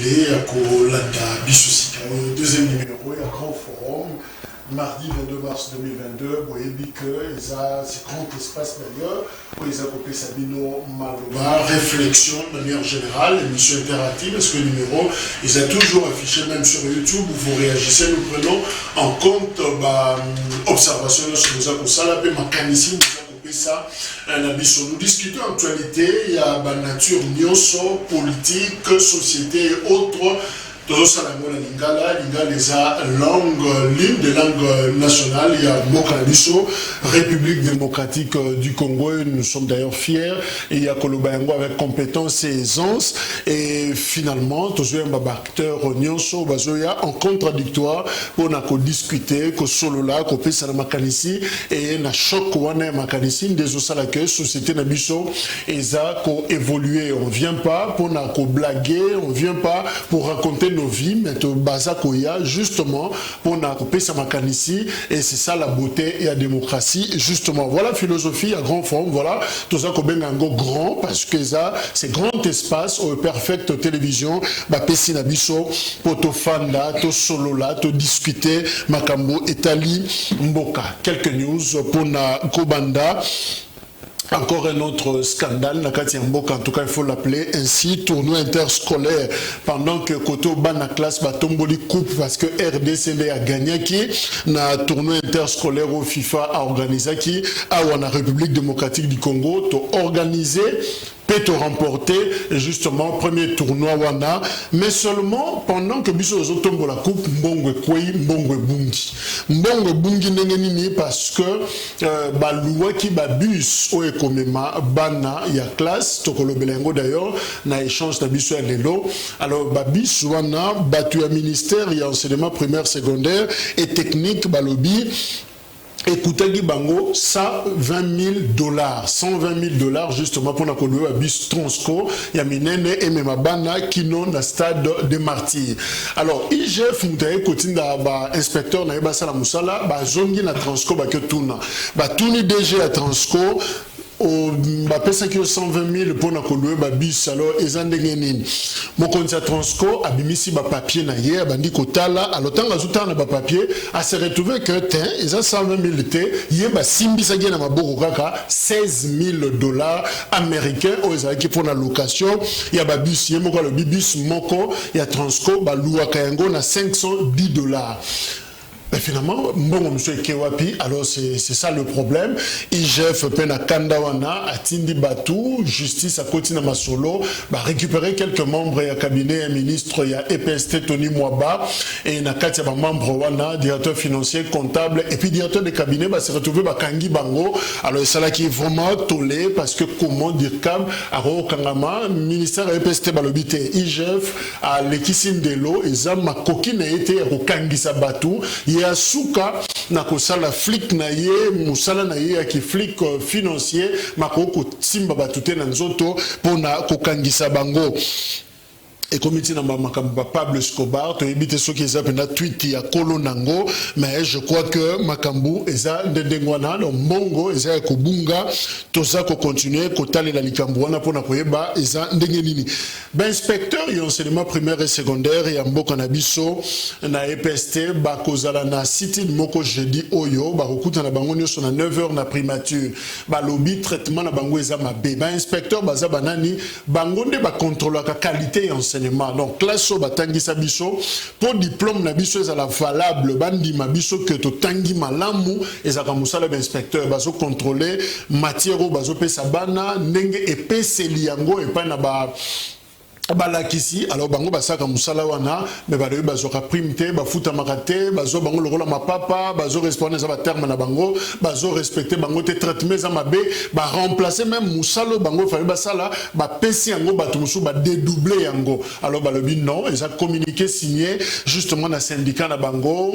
télé à Kolanda Bissosika, deuxième numéro et à Grand Forum, mardi 22 mars 2022, Boyebi que c'est grand espace d'ailleurs, où ils ont coupé Sabino Maloba, réflexion de manière générale, émission interactive, parce que le numéro, ils ont toujours affiché même sur YouTube, où vous réagissez, nous prenons en compte observation sur les accords salabé, mécanicien, ça, nous discutons actualité, il y a la nature, politique, société et autres. Tout ça, la les langue, l'hymne de langue nationale, il y a Mokalabiso, République démocratique du Congo, nous sommes d'ailleurs fiers, et il y a Kolobayango avec compétence et aisance, et finalement, tout ce acteur Nyonso, en contradictoire, on a discuté, que solo là, qu'on peut la makanisi, et na choc wane makanisi, des osala que société nabiso, et ça, qu'on évolue, on vient pas pour na blaguer, on vient pas pour raconter nos vies, mais to bazakoya justement pour na couper sa makanisi et c'est ça la beauté et la démocratie justement. Voilà la philosophie à grand forme, voilà tout ça qu'on bengango grand parce que ça c'est grand espace au perfect télévision ba pesi na biso poto fanda to solo là to discuter makambo etali mboka. Quelques news pour na Kobanda. Encore un autre scandale, Nakati Mboka, en tout cas il faut l'appeler ainsi, tournoi interscolaire, pendant que Koto Bana classe Batomboli coupe parce que RDCD a gagné qui, na tournoi interscolaire au FIFA a organisé qui, à la République démocratique du Congo, to organisé peut remporter justement premier tournoi wana mais seulement pendant que biso ozotombo la coupe mbongwe kwei mbongwe bungi nini parce que baluwa ki babus o ekomema bana ya classe tokolo belengo d'ailleurs na échange na biso ya lelo alors babus wana batu ya ministère ya enseignement primaire secondaire et technique balobi écoutez bango $120,000 $120,000 justement pour la conduire à bis Transco Yaminene et Memabana Kino na stade de Martyrs. Alors IGF mutaye kotinda ba inspecteur na yeba sala musala ba zongi na Transco ba ke tuna ba tuni DG à Transco ba pesa ki 120,000 pour na kolwe ba bis alors ezandenge nini mokonzi Transco abimisi ba papier na hier bandi kotala alors tanga zutana ba papier a se retrouver que ten eza 120,000 te ye ba simbisa gena maboko kaka $16,000 américains o ezaki pour la location ya ba bus ye moko le bus moko ya Transco ba luaka yango na $510. Mais finalement, bon, monsieur Kewapi, alors c'est ça le problème. IGF Pena Kandawana, Atindi Batou, justice à Kotina Masolo, va récupérer quelques membres et cabinet, ministre, il y a EPST Tony Mwaba, et Nakati va membre Wana, directeur financier, comptable, et puis directeur de cabinet, va se retrouver à Kangi Bango. Alors, c'est là qui est vraiment tollé, parce que comment dire Kam, Aro Kangama, ministère EPST Balobite, IGF, à l'Ekisin de l'eau, et Zama Koki n'a été à Kangi Sabatou, ya suka na kosala flic na ye musala na ye ki flic financier makoko simba batute na nzoto pona kokangisa bango. Et comme il dit dans Pablo Escobar, tu évites ceux qui ont un tweet à Kolonango, mais je crois que Makambu, Eza Ndengwana, le Mongo, Eza Kobunga, tout ça qu'on continue, qu'on t'a la Likambouana pour Napoyeba, Eza Ndengenini. Ben, inspecteur, il y a enseignement primaire et secondaire, il y a Mboka Nabiso, na EPST, Bakozala na City, Moko jeudi Oyo, Barokuta na Bangonio, son à 9h na primature, Balobi, traitement na Bango Eza Mabé. Ben, inspecteur, Baza Banani, Bangonde, contrôle la qualité et enseignement. Donc, classe au batangi sabiso, pour diplôme nabiso est la valable, bandi mabiso que to tangi malamu, et ça comme ça l'inspecteur, baso contrôler, matière au baso pe sabana, nenge et pe seliango et pas na ba. Balakisi alors bango basaka musala wana mais ba bazoka primité ba futa makate bazo bango lokola mapapa bazo responder za ba terme na bango bazo respecter bango te traitement za mabe ba remplacer même musalo bango fali basala ba pesi yango ba tumusu ba dédoubler yango alors ba lobi non ils a communiqué signé justement na syndicat na bango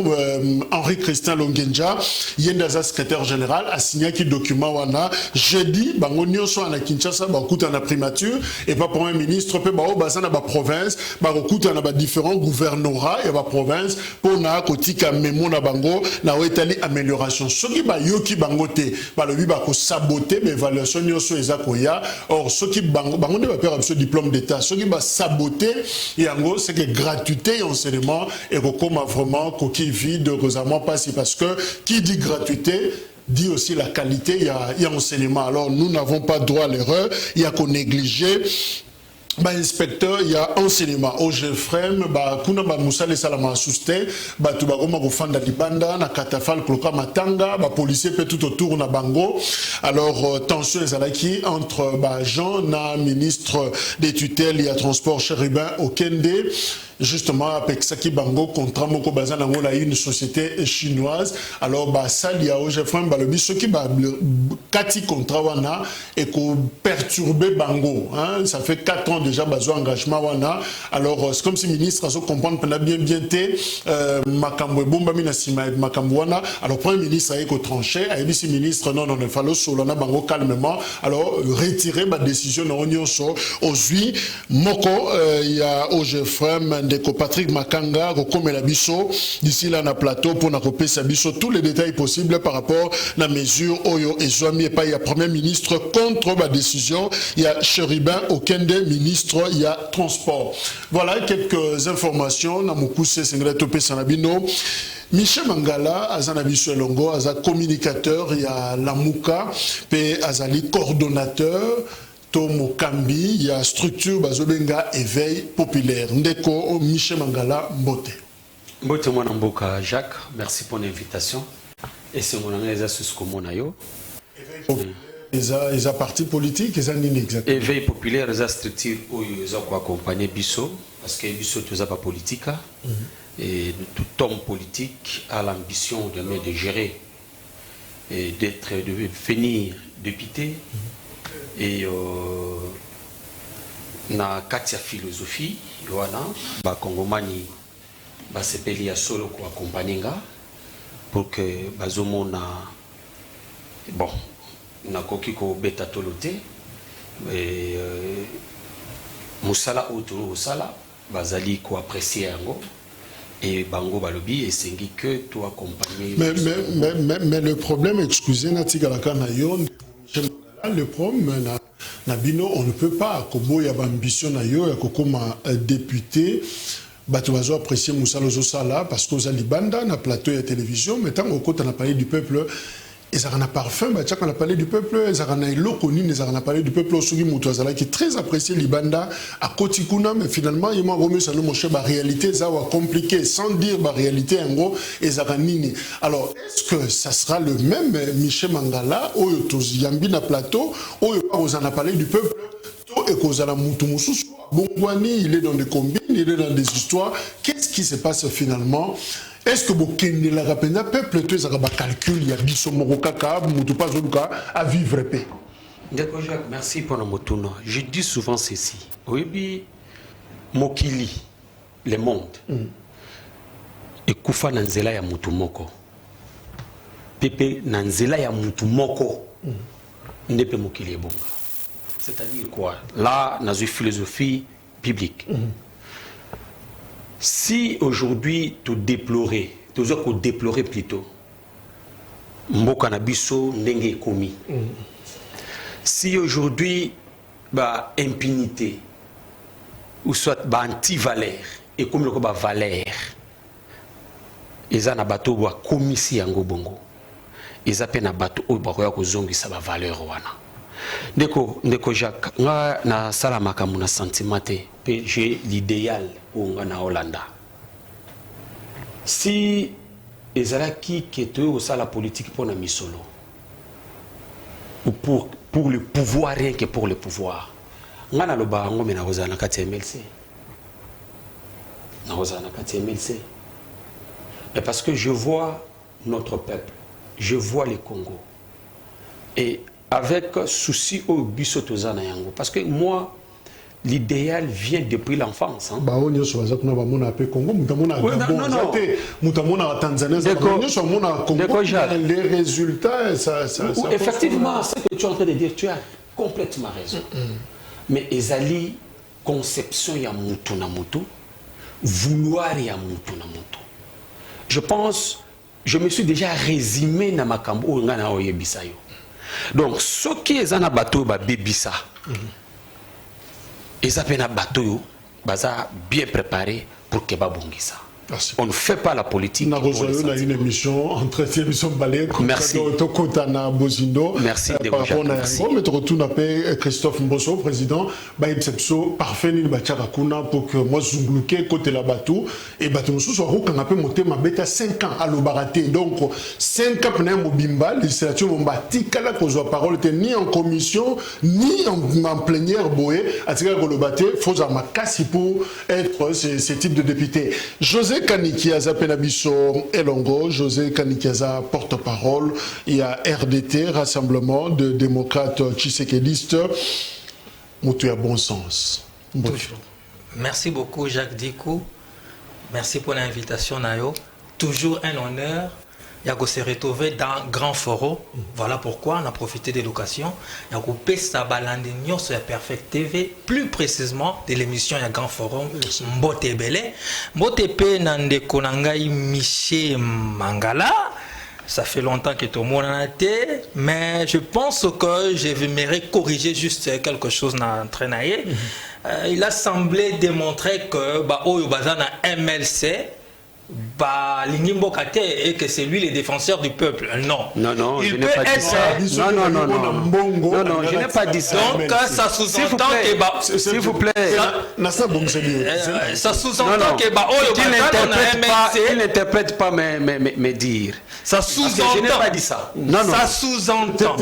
Henri Christian Longenja yenda za secrétaire général a signé qui document wana jeudi bango nyonso na Kinshasa ba kuta na primature et pas premier ministre pe ba baza na ba province ba kokuta na ba différents gouvernorats ya ba province pour na kotika memo na bango na wetali amélioration soki ba yoki bango te ba lobi ba ko saboter ba évaluation nyoso eza koya or soki bango ne ba perdre ce diplôme d'état soki ba saboter yango c'est que gratuité et enseignement et kokoma vraiment coquille vide heureusement pas si parce que qui dit gratuité dit aussi la qualité, il y a enseignement. Alors nous n'avons pas droit à l'erreur, il y a qu'on négliger. Bah inspecteur il y a enseignement au Jefrem bah kuna ba musale salama asuste bah tu ba goma ko fanda libanda na katafal kloka matanga bah policier peut tout autour na bango alors tension ezalaki entre bah Jean na ministre des tutelles il y a transport Chérubin Okende justement avec Saki Bango contrat moko bazana ngona une société chinoise alors bah sali ya au Jefrem bah le biso qui bah kati contrat wana et ko perturber Bango hein ça fait 4 ans déjà besoin engagement wana alors c'est comme si ministre a comprendre pendant bien té makambo bomba mina sima makambo wana alors premier ministre a éco tranché a dit si ministre non il fallait solona bango calmement alors retirer ma décision na onyo so aujourd'hui moko il y a au Jefrem ndeko Patrick Makanga comme la biso d'ici là na plateau pour na kopesa biso tous les détails possibles par rapport la mesure oyo ezwami et pas il y a premier ministre contre ma décision il y a Chérubin Okende ministre il y a transport. Voilà quelques informations. Namukuse Sengre Topé Sanabino. Michel Mangala, Azanabiso Elongo, Aza communicateur, il y a Lamouka, P. Azali coordonnateur, Tomo Kambi, il y a structure Bazobenga éveil populaire. Ndeko Michel Mangala Mbote. Mbote Mwanamboka Jacques, merci pour l'invitation. Et c'est mon ami Eza Suskomonayo. Ils ont parti politique, ils ont nini exactement. Éveil populaire, ils ont structure où ils ont accompagné Bisso, parce que Bisso n'est pas politique. Et tout homme politique a l'ambition de gérer et de venir député. Et na katia philosophie, Yoana, ba Kongomani, ba sepeli ya solo ko accompagner pour que bazomo na bon. Nakoki ko beta tolote et musala autour sala bazali ko apprécier yango et bango balobi et sengi que tu accompagner mais le problème excusez natika la kana yo le problème na bino on ne peut pas kobo ya ambition na yo ya kokoma député bato bazo apprécier musala zo sala parce que aux libanda na plateau ya télévision mais tant au côté on a parlé du peuple. Ils ont un parfum, on a parlé du peuple, ils ont un loconi, ils ont parlé du peuple qui est très apprécié, Libanda, à Kotikuna, mais finalement, il m'a remis ça, la réalité, ça va compliqué, sans dire la réalité, en gros, ils ont nini. Alors, est-ce que ça sera le même Michel Mangala, ou Yambi na plateau, ou vous en a parlé du peuple, et qu'on a la Moutoumousou, Bongwani, il est dans des combines, il est dans des histoires. Qu'est-ce qui se passe finalement? Est-ce que vous avez la peuple tous les calculs, il y a biso morokaka, mutupa zoluka à vivre paix. D'accord Jacques, merci pour notre tournoi. Je dis souvent ceci. Oui, mokili, le monde. Et kufa nanzela ya mutumoko. Pepe nanzela ya mutumoko. Nepe mokili ebonga. C'est-à-dire quoi? Là, dans une philosophie biblique. Si aujourd'hui tu déplorais, tu dois déplorer plutôt, mboka na biso ndenge komi. Si aujourd'hui ba impunité ou soit ba anti-valeur et comme le ba valeur, eza na bato ba komisi yango bongo. Eza pe na bato o ba koya ko zongisa ba valeur wana. Ndeko Jacques, nga na sala makambo na sentimate, j'ai l'idéal où nga na Hollanda. Si ezalaki que au sala politique pour na misolo, ou pour le pouvoir, rien que pour le pouvoir, nga na loba ngo mena ozana kati MLC. Na ozana kati MLC. Et parce que je vois notre peuple, je vois le Congo. Et avec souci au bisotozana yango parce que moi l'idéal vient depuis l'enfance hein. Bah on y soit ça qu'on va mon appel Congo mutamona mutamona Tanzanie ça mona Congo les résultats ça effectivement ce que tu es en train de dire tu as complètement raison mais ezali conception ya mutu na mutu, vouloir ya mutu na mutu. Je pense, je me suis déjà résumé na makambo ou ngana oyebisa yo. Donc, ce qui est na bateau ba bebisa, ils appellent na bateau baza bien préparé pour que babungisa. On ne fait pas la politique. On a une émission, entretien, émission balai. Merci. Merci de vous remercier. Mais tu retournes à Christophe Mbosso, président, Baïpsepso, parfait, ni Bachakakuna, pour que moi, Zungluke, côté la bateau, et Batumso soit roux, qu'on a pu monter ma bête à 5 ans à l'Obaraté. Donc, 5 ans, on a Mobimba, législature, on bâtit, qu'à cause de la parole, ni en commission, ni en plénière, boé, à tirer le baté, faut à ma casse pour être ce type de député. José Kanikiaza Penabiso Elongo, José Kanikiaza porte-parole, il y a RDT, Rassemblement de démocrates tshisekédistes. Moutou à bon sens. Toujours. Merci beaucoup Jacques Dikou. Merci pour l'invitation Nayo. Toujours un honneur. Il y a se retrouver dans Grand Forum. Voilà pourquoi on a profité de l'occasion. Il y a coupé sa balandignon sur la Perfect TV, plus précisément de l'émission Il y a Grand Forum. Mbote Belé. Mbote Pe Nande Konangai Miché Mangala. Ça fait longtemps que tout le monde en a été, mais je pense que je vais corriger juste quelque chose dans l'entraînement. Il a semblé démontrer que Bazana MLC, et que c'est lui le défenseur du peuple. Non. Non, non, je n'ai pas dit ça. Non, non, non, non. Non, non, je n'ai pas dit ça. Donc, ça sous-entend que... S'il vous plaît. Ça sous-entend que... Tu n'interprètes pas mes dires. Ça sous-entend. Je n'ai pas dit ça. Non, non. Ça sous-entend.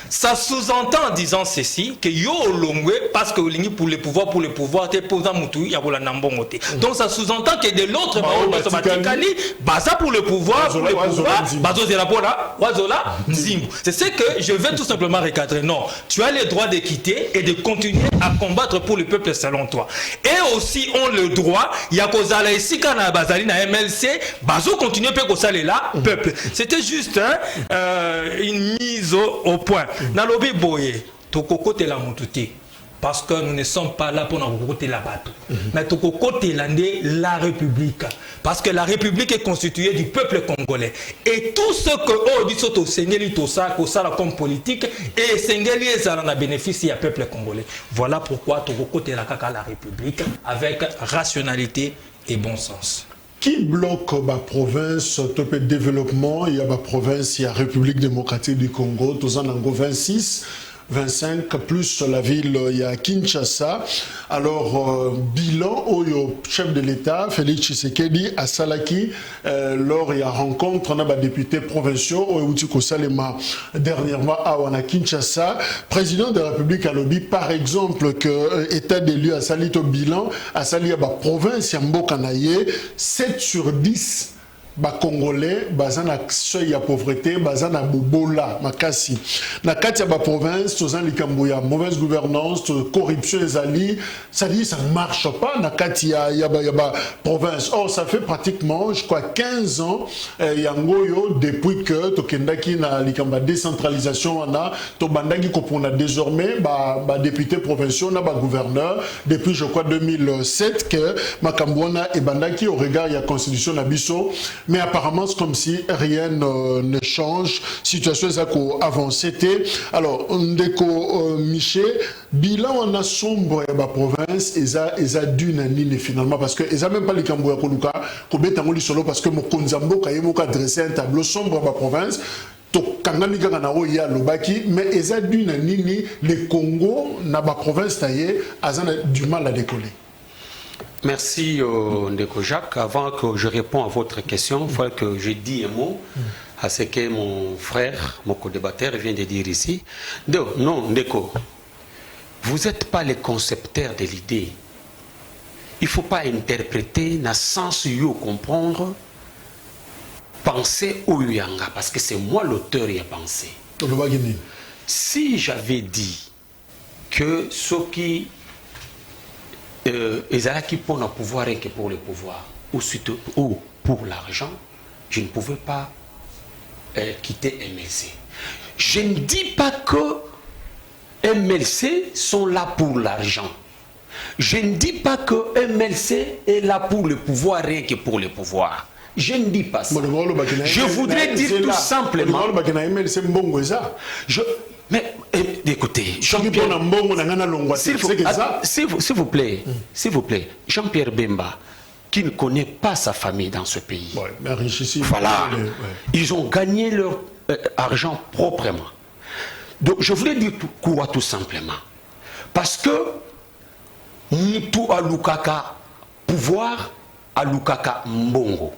Ça sous-entend en disant ceci, que yo longwe, parce que pour le pouvoir, t'es posant moutou, ya bola nambongote. Donc ça sous-entend que de l'autre, ça pour le pouvoir, c'est ce que je veux tout simplement recadrer. Non, tu as le droit de quitter et de continuer à combattre pour le peuple selon toi. Et aussi, on le droit, il y a Kozala ici, quand on a Bazali na MLC, Bazo continue à faire là, peuple. C'était juste une mise au point. Nalobi Boye, Tokoko te la moutouti. Parce que nous ne sommes pas là pour nous côté la bateau. Mais Tokoko te la République. Parce que la République est constituée du peuple congolais. Et tout ce que dit au Sengeli Tosa, comme politique, et Sengeli est en bénéfice du peuple congolais. Voilà pourquoi Tokoko te la République avec rationalité et bon sens. Qui bloque la province, top développement, il y a la province, il y a la République démocratique du Congo, tous en Ango 26, 25, plus la ville, il y a Kinshasa. Alors, bilan au chef de l'État, Félix Tshisekedi, à Salaki, lors il y a rencontre, on a des députés provinciaux, au Outiko Salema, dernièrement à Kinshasa, président de la République à Lobi, par exemple, que état des lieux à Sali au bilan, à Sali à la province, il y a Mbokanaye, 7 sur 10. Congolais, bazana seuil à pauvreté, bazana bobola, makasi. Na kati ya ba province, tozan likambuya, mauvaise gouvernance, corruption les alliés, ça dit ça ne marche pas na kati ya ba province. Or ça fait pratiquement, je crois 15 ans yangoyo depuis que tokendaki na likamba décentralisation wana, to bandaki ko pona désormais ba député provinciaux na ba gouverneur depuis je crois 2007 que makambwana et bandaki au regard ya constitution na biso. Mais apparemment, c'est comme si rien ne change. Situation est avancée. Alors, Ndeko Miché, bilan on a sombre à la province, et ça d'une année finalement, parce que ils même pas les Kambouya Koluka, Kobetangoli solo, parce que mon Konzambo, Kayemo a dressé un tableau sombre à la province. Mais ils ont d'une année, le Congo, dans la province, ils ont du mal à décoller. Merci Ndeko Jacques. Avant que je réponde à votre question, il faut que je dise un mot à ce que mon frère, mon co-débatteur vient de dire ici. Donc, non, Ndeko, vous n'êtes pas le concepteur de l'idée. Il ne faut pas interpréter dans le sens où comprendre, penser au Yanga, parce que c'est moi l'auteur qui a pensé. Si j'avais dit que ce qui qui pour le pouvoir et que pour le pouvoir ou pour l'argent, je ne pouvais pas quitter MLC. Je ne dis pas que MLC sont là pour l'argent. Je ne dis pas que MLC est là pour le pouvoir, rien que pour le pouvoir. Je ne dis pas ça. Je voudrais dire tout simplement... Mais écoutez, s'il vous plaît, Jean-Pierre Bemba, qui ne connaît pas sa famille dans ce pays. Voilà. Ils ont gagné leur argent proprement. Donc je voulais dire quoi tout simplement. Parce que Moutou à Lukaka pouvoir, à Lukaka Mbongo.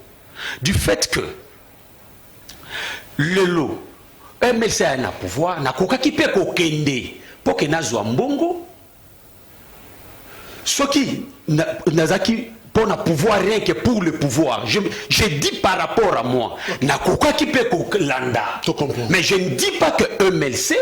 Du fait que le lot, MLC a un pouvoir, n'a qu'aucun qui peut kokende pour que Nazwa Mbongo, ce qui Nazaki pour un pouvoir rien que pour le pouvoir. Je dis par rapport à moi, n'a qu'aucun qui peut koklanda. Mais je ne dis pas que MLC,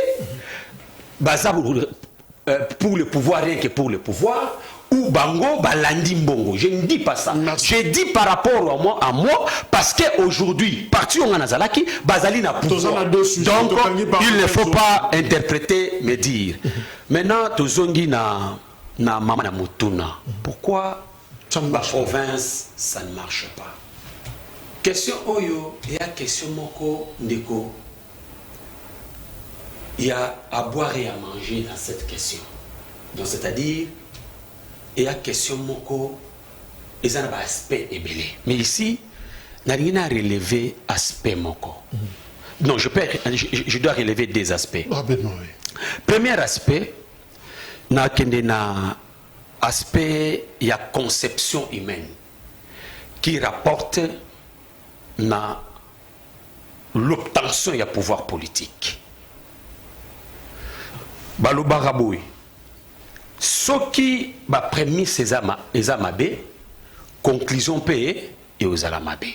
pour le pouvoir rien que pour le pouvoir. Ou Bango, Balandi Mbongo. Je ne dis pas ça. Je dis par rapport à moi parce qu'aujourd'hui, parti on a Nazalaki, Bazali n'a pouvoir. Donc, il ne faut pas interpréter, me dire. Maintenant, Tozongi na Mama na Mutuna. Pourquoi la province, ça ne marche pas? Question Oyo, il y a question Moko Ndeko. Il y a à boire et à manger dans cette question. Donc, c'est-à-dire, il y a question moko et ça n'a pas aspect ébélé. Mais ici, n'a rien à relever aspect moko. Non, je dois relever des aspects. Rapidement, oui. Premier aspect, aspect, il y a conception humaine qui rapporte l'obtention et pouvoir politique. Balo Baraboui. Ce qui va prémisse ces amabé, conclusion payée et aux alamabé.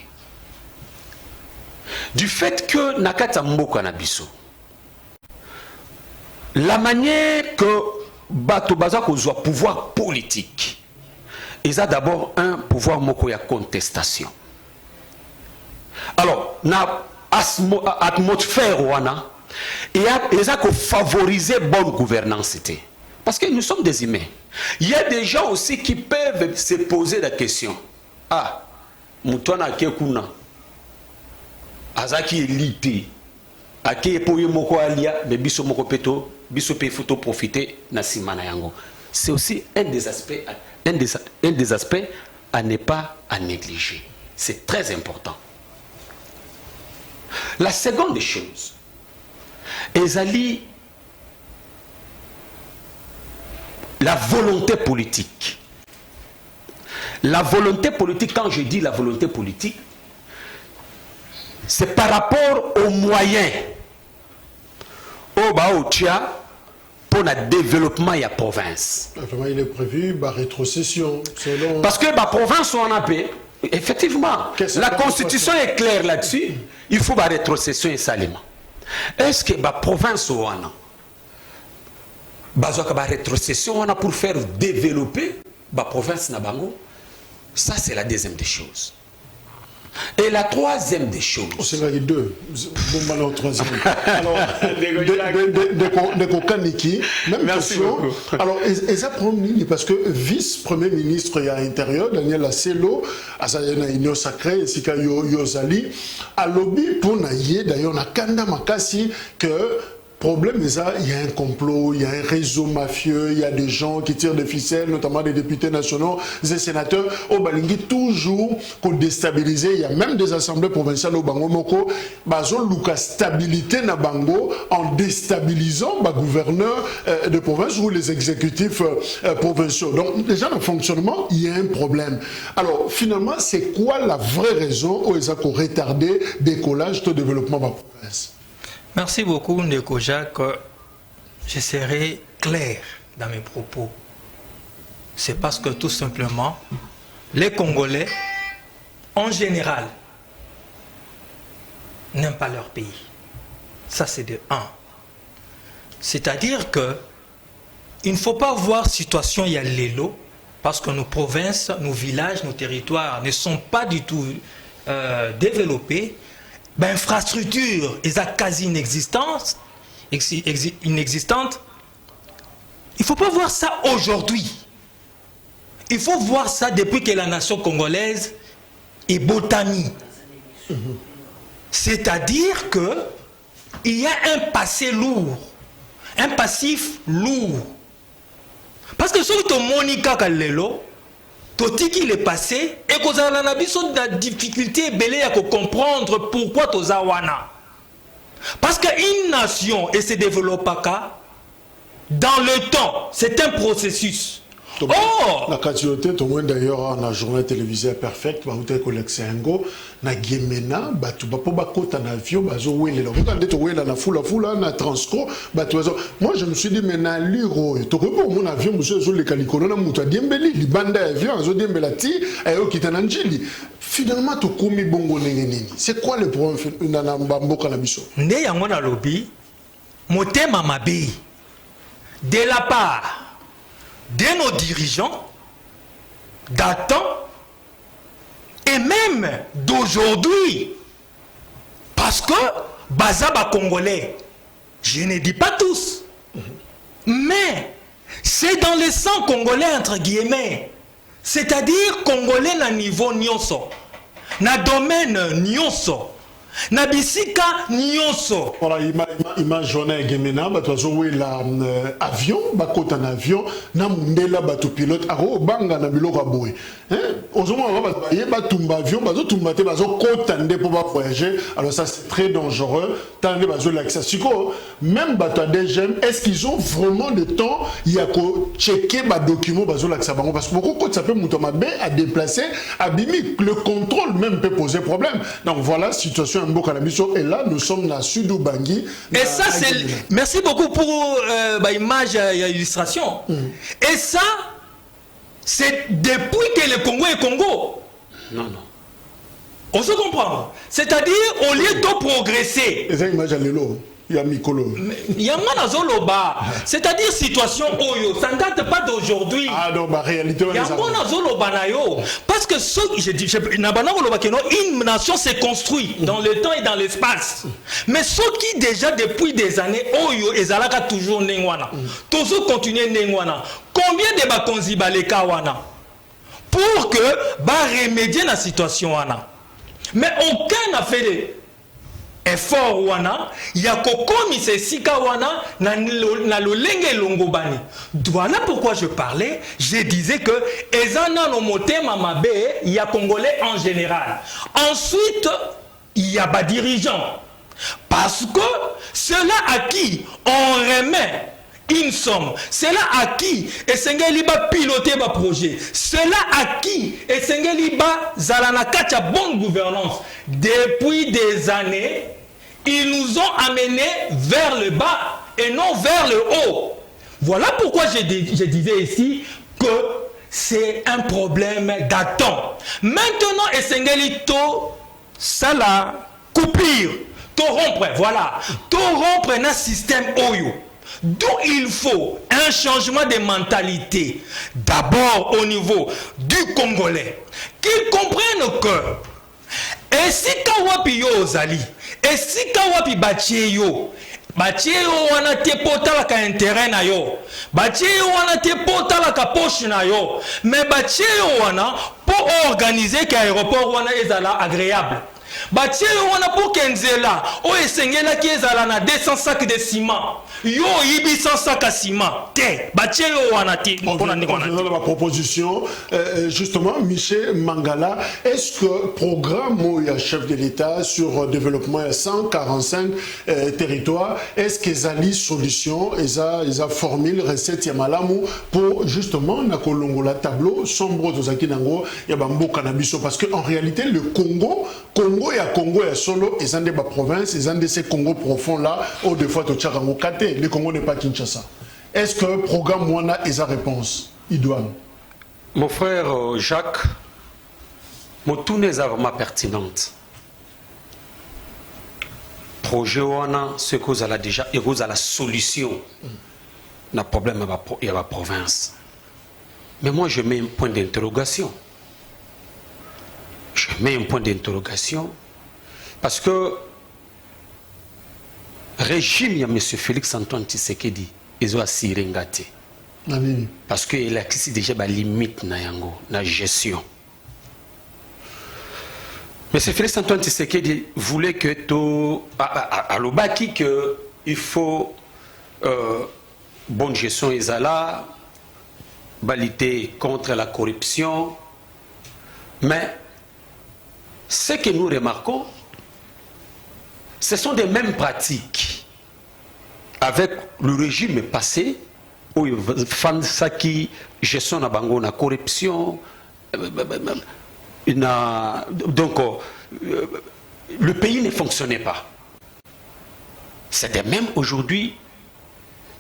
Du fait que Nakata Mboka Nabiso, la manière que Bato Bazako soit pouvoir politique, il a d'abord un pouvoir moko ya contestation. Alors, na atmosphère wana, il a que favoriser bonne gouvernance. Parce que nous sommes des humains. Il y a des gens aussi qui peuvent se poser la question. Ah, Moutouana Kekuna, Azaki Elite, Ake Epoye Moko Alia, mais Biso Moko Peto, Biso Pe Foto profiter, Nassimana Yango. C'est aussi un des aspects à ne pas à négliger. C'est très important. La seconde chose, Ezali, la volonté politique. La volonté politique, quand je dis la volonté politique, c'est par rapport aux moyens au Baotia pour le développement de la province. Il est prévu la rétrocession. Selon... Parce que la province, on a payé. Effectivement, la constitution est claire là-dessus. Il faut la rétrocession et salement. Est-ce que la province, on a la rétrocession on a pour faire développer la province Nabango? Ça, c'est la deuxième des choses. Et la troisième des choses. C'est là, il y a deux. Bon, alors, troisième. Alors, même merci question. beaucoup. Alors, et ça prend une parce que vice-premier ministre et à l'intérieur, Daniel Asselo, à sa union sacrée, ainsi qu'à Yozali, à lobby pour naïe, d'ailleurs, on a Kanda Makasi, que problème, il y a un complot, il y a un réseau mafieux, il y a des gens qui tirent des ficelles, notamment des députés nationaux, des sénateurs. Au Balingi, toujours qu'on déstabiliser. Il y a même des assemblées provinciales au Bango Moko. Bazon Luka stabilité na Bango en déstabilisant le gouverneur de province ou les exécutifs provinciaux. Donc, déjà, dans le fonctionnement, il y a un problème. Alors, finalement, c'est quoi la vraie raison où ils ont retardé le décollage de développement de la province? Merci beaucoup, Ndeko Jacques. Je serai clair dans mes propos. C'est parce que tout simplement, les Congolais, en général, n'aiment pas leur pays. Ça, c'est de un. C'est-à-dire que il ne faut pas voir situation il y a l'élo, parce que nos provinces, nos villages, nos territoires ne sont pas du tout développés. Ben, infrastructure, ils ont quasi inexistante. il faut pas voir ça aujourd'hui. Il faut voir ça depuis que la nation congolaise est botanie. C'est-à-dire que il y a un passé lourd, un passif lourd. Parce que sur ton Monica Kalelo, totiki le passé et qu'on a la difficulté belé à comprendre pourquoi tozawana. Parce qu'une nation et se développe pas dans le temps, c'est un processus. La quantité, d'ailleurs, la journée télévisée perfecte, bah, vous avez collecté un go, na Gemena, bah, tu vas pas côté en avion, bah, zo oué le, regardez, tu oué la foule, na transco, bah, tu moi, je me suis dit, mais na liro, tu vois, mon avion, monsieur, zo le calikono, na mouta diembeli, li bande avion, zo diembelati, ayo kitananjili. Finalement, tu komi bongo nengenini. C'est quoi le problème, na mbambo kanabiso? Nde yango na lobby, motema mabe, de la part de nos dirigeants, datant, et même d'aujourd'hui. Parce que, Bazaba Congolais, je ne dis pas tous, mais c'est dans le sang congolais, entre guillemets. C'est-à-dire Congolais na niveau nyonso, na domaine nyonso, na bisika nyonso. Voilà, image journée Gemena, bah toi jouer la avion, bah côté en avion, na mundela bah tout pilote, aro banga na bilo raboué. Hein? Aujourd'hui on va bah tumba avion, bah tumba te bah côté ande pour pas voyager. Alors ça c'est très dangereux. Tandis bah l'accès psycho, même bah toi des jeunes, est-ce qu'ils ont vraiment le temps il y a qu'à checker bah document bah l'accès bango parce que beaucoup quand ça peut moutoma B à déplacer, à bimi le contrôle même peut poser problème. Donc voilà situation. Et là, nous sommes dans Sud-Ubangi. Et ça, c'est... Merci beaucoup pour l'image et l'illustration. Et ça, c'est depuis que le Congo est Congo. Non, non. On se comprend. C'est-à-dire, au lieu de progresser... Et ça, image à l'élo. Il y a Mikolo. C'est-à-dire situation Oyo, ça ne date pas d'aujourd'hui. Ah non, ma réalité. Parce que ce que j'ai dit, une nation s'est construite dans le temps et dans l'espace. Mais ceux qui déjà depuis des années Oyo et Zalaka toujours Nengwana, tous continuer Nengwana. Combien de bakonzi baleka wana pour que remédier la situation wana. Mais aucun n'a fait effort wana ya kokomi se sika wana na lolenge longobani. Voilà pourquoi je parlais, je disais que ezana no motema mabe ya congolais en général. Ensuite, il y a des dirigeants parce que ceux-là à qui on remet une somme, ceux-là à qui Esengeli ba piloter ba projet, ceux-là à qui Esengeli ba zalana kacha bonne gouvernance depuis des années. Ils nous ont amenés vers le bas et non vers le haut. Voilà pourquoi je disais ici que c'est un problème datant. Maintenant, Esengeli to sala coupure, to rompre, voilà, to rompre un système Oyo. D'où il faut un changement de mentalité, d'abord au niveau du Congolais, qu'ils comprennent que et si kawapi yo ozali, et si kawapi batie yo wana te potala ka intérêt na yo, batie yo wana te potala ka poche na yo, mais batie yo wana pour organiser ka aéroport wana ezala agréable. Batie yo wana pour kenzela o esengela ki ezala na 200 sacs de ciment. Yo ibi 100 sacs à ciment. Te batie yo wana te. On a ma proposition justement Michel Mangala, est-ce que programme Moya chef de l'État sur développement à 145 territoires, est-ce qu'ils ont solution, ils ont formule recette yamalamu pour justement na kolongola tableau sombre de Zakinango ya bambo cannabis parce que en réalité le Congo et solo ils ont des provinces, ils ont ces Congo profonds là où des fois tu tcharango kate, le Congo n'est pas Kinshasa. Est-ce que le programme Moana est sa réponse? Idouane. Mon frère Jacques, mon tout n'est vraiment pertinente. Projet Moana, ce que vous allez déjà, et vous avez la solution. Le problème est la province. Mais moi, je mets un point d'interrogation. Je mets un point d'interrogation parce que régime, il y a M. Félix Antoine Tshisekedi, ils ont assuré ngate. Parce qu'il a déjà la limite na yango, na gestion. Mais c'est Félix Antoine Tshisekedi voulait que tout à l'Obaki que il faut bonne gestion Ezala, lutter contre la corruption. Mais ce que nous remarquons, ce sont des mêmes pratiques avec le régime passé où Fansaki gestion na bango na corruption. Donc le pays ne fonctionnait pas. C'est de même aujourd'hui.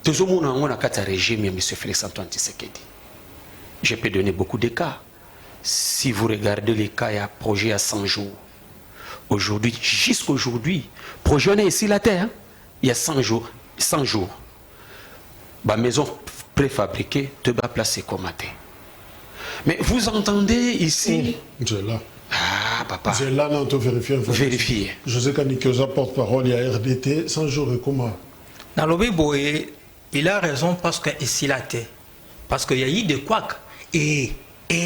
Tout le monde a un régime, M. Félix Antoine Tshisekedi. Je peux donner beaucoup de cas. Si vous regardez les cas, il y a un projet à 100 jours. Aujourd'hui, jusqu'à aujourd'hui, projet on est ici la terre. Il y a 100 jours. 100 jours. Ma maison préfabriquée, tu vas placer comme matin. Mais vous entendez ici. J'ai là. Ah, papa. J'ai là, non, tu vérifies. Vérifier. José Kanikoza, porte-parole, il y a RDT, 100 jours et comment? Dans le Boé, il a raison parce que ici la terre. Parce qu'il y a eu des couacs. Et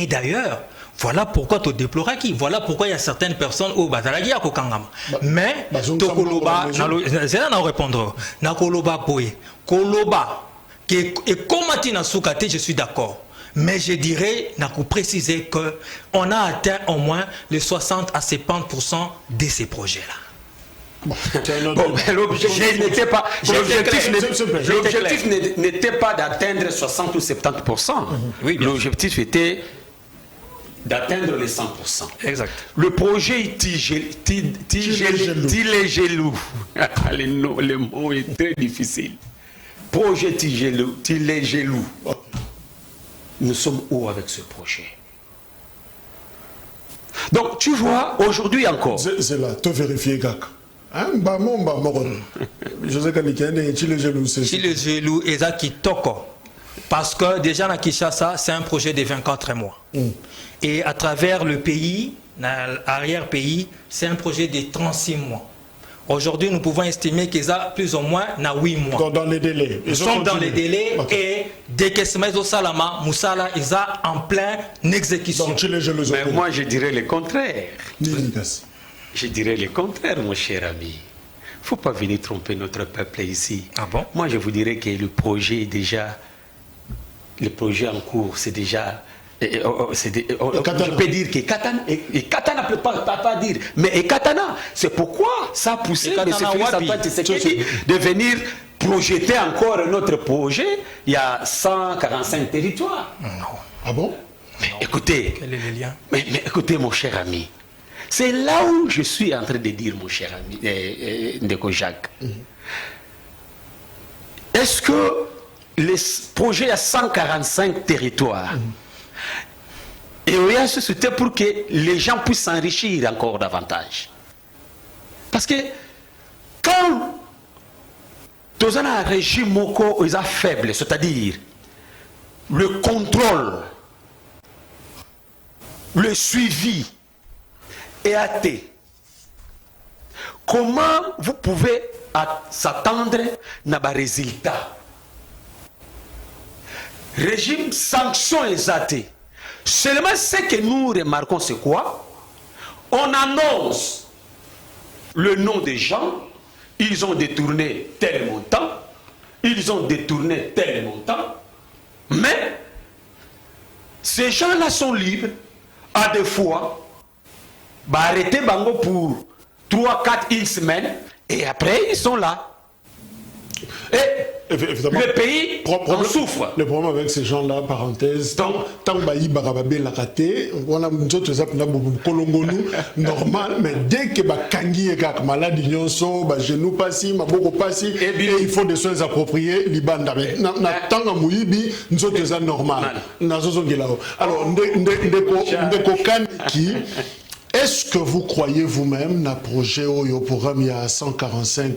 d'ailleurs, voilà pourquoi tu déplorais qui. Voilà pourquoi il y a certaines personnes au Bazalagi à Kokangama. Mais, Tokoloba, c'est là qu'on répondra. Nakoloba Boé, Koloba, et comment na Soukate, je suis d'accord. Mais je dirais, n'a qu'à préciser qu'on a atteint au moins les 60 à 70% de ces projets-là. Bon, l'objectif n'était pas d'atteindre 60 ou 70%. Oui, l'objectif était d'atteindre les 100%. Exact. Le projet Tilegelou. Le mot est très difficile. Projet Tilegelou. Nous sommes où avec ce projet? Donc, tu vois, aujourd'hui encore. C'est là, tu vérifies, Gak. Je sais que Tilegelou et Zaki Toko. Parce que déjà, na Kinshasa, c'est un projet de 24 mois. Et à travers le pays, l'arrière-pays, c'est un projet de 36 mois. Aujourd'hui, nous pouvons estimer qu'ils ont plus ou moins 8 mois. Dans les délais. Ils sont dans les délais et dès que Smezo Salama, Moussala, ils sont en pleine exécution. Mais moi, je dirais le contraire. Je dirais le contraire, mon cher ami. Il ne faut pas venir tromper notre peuple ici. Ah bon? Moi, je vous dirais que le projet est déjà... Le projet en cours, c'est déjà... je peux dire que Katana, et Katana ne peut pas dire, mais Katana, c'est pourquoi ça a poussé M. Félix Antoine Tshisekedi de venir projeter encore notre projet. Il y a 145 territoires. Non. Ah bon? Mais écoutez, quel est le lien? Mais écoutez, mon cher ami, c'est là où je suis en train de dire, mon cher ami, Ndeko Jacques. Est-ce que les projets à 145 territoires, et c'était pour que les gens puissent s'enrichir encore davantage. Parce que quand dans un régime moko est faible, c'est-à-dire le contrôle, le suivi est athée, comment vous pouvez s'attendre à des résultats? Régime sanction est athée. Seulement ce que nous remarquons, c'est quoi? On annonce le nom des gens, ils ont détourné tel montant, ils ont détourné tel montant, mais ces gens-là sont libres, à des fois, arrêter Bango pour 3-4 semaines, et après ils sont là. Et le pays en souffre. Le problème avec ces gens-là, parenthèse, tant que Barababé l'a raté, on a normal, mais dès que Kangi est malade, genou passé, maboko passé, il faut des soins appropriés, Libanda. Tant que Mouibi, nous sommes normal. Alors, Ndeko Kaniki, Est-ce que vous croyez vous-même dans le projet au programme il y a 145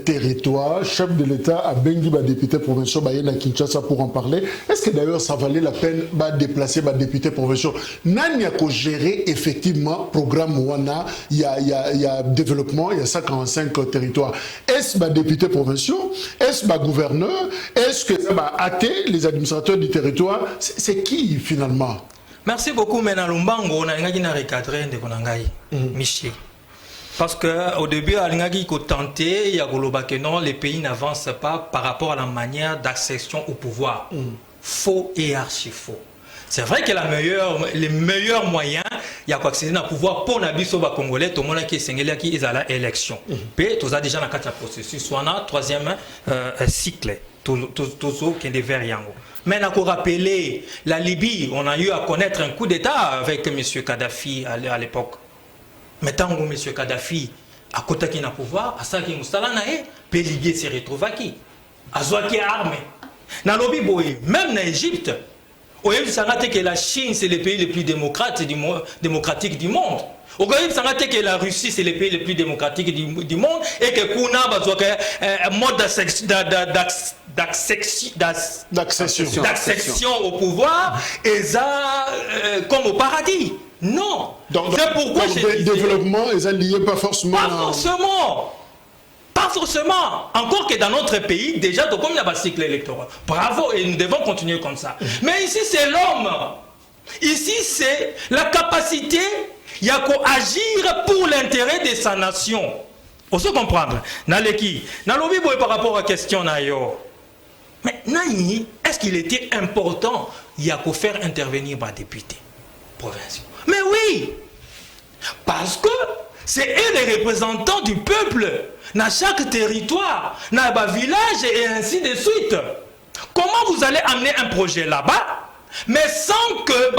territoires, chef de l'État a bengi député provincial à Kinshasa pour en parler. Est-ce que d'ailleurs ça valait la peine de déplacer député provincial? Nani a géré effectivement programme Wana, il y a développement, il y a 145 territoires. Est-ce député provinciaux? Est-ce gouverneur? Est-ce que ça va hâter les administrateurs du territoire? C'est qui finalement? Merci beaucoup, Mena Lumbango. On a recadré de Michel. Parce qu'au début, on a tenté, il y a que non, les pays n'avancent pas par rapport à la manière d'accession au pouvoir. Faux et archi faux. C'est vrai que les meilleurs moyens, il y a quoi accéder au pouvoir pour n'abisso congolais, tout le monde qui est qui est à l'élection. Puis, tout ça déjà dans le processus, soit dans le troisième cycle, tout ce qui est des verts. Mais on a rappelé la Libye, on a eu à connaître un coup d'État avec M. Kadhafi à l'époque. Mais tant que M. Kadhafi a côté qui n'a pouvoir, à ça qui est la Libye se retrouve qui à qui armé. Dans le Biboé, même en Égypte, on a vu que la Chine c'est le pays le plus démocratique du monde. On a vu que la Russie c'est le pays le plus démocratique du monde et que Kuna a un mode d'accession au pouvoir et ça comme au paradis. Non. C'est pourquoi le développement est lié pas forcément. Pas forcément. Encore que dans notre pays, déjà, comme il y a un cycle électoral. Bravo, et nous devons continuer comme ça. Mais ici, c'est l'homme. Ici, c'est la capacité, il y a qu'à agir pour l'intérêt de sa nation. On se comprendre. Naleki, Nalobi, par rapport à la question, mais est-ce qu'il était important, il y a qu'à faire intervenir les députés provinciaux? Mais oui, parce que c'est eux les représentants du peuple dans chaque territoire, dans un village et ainsi de suite. Comment vous allez amener un projet là-bas, mais sans que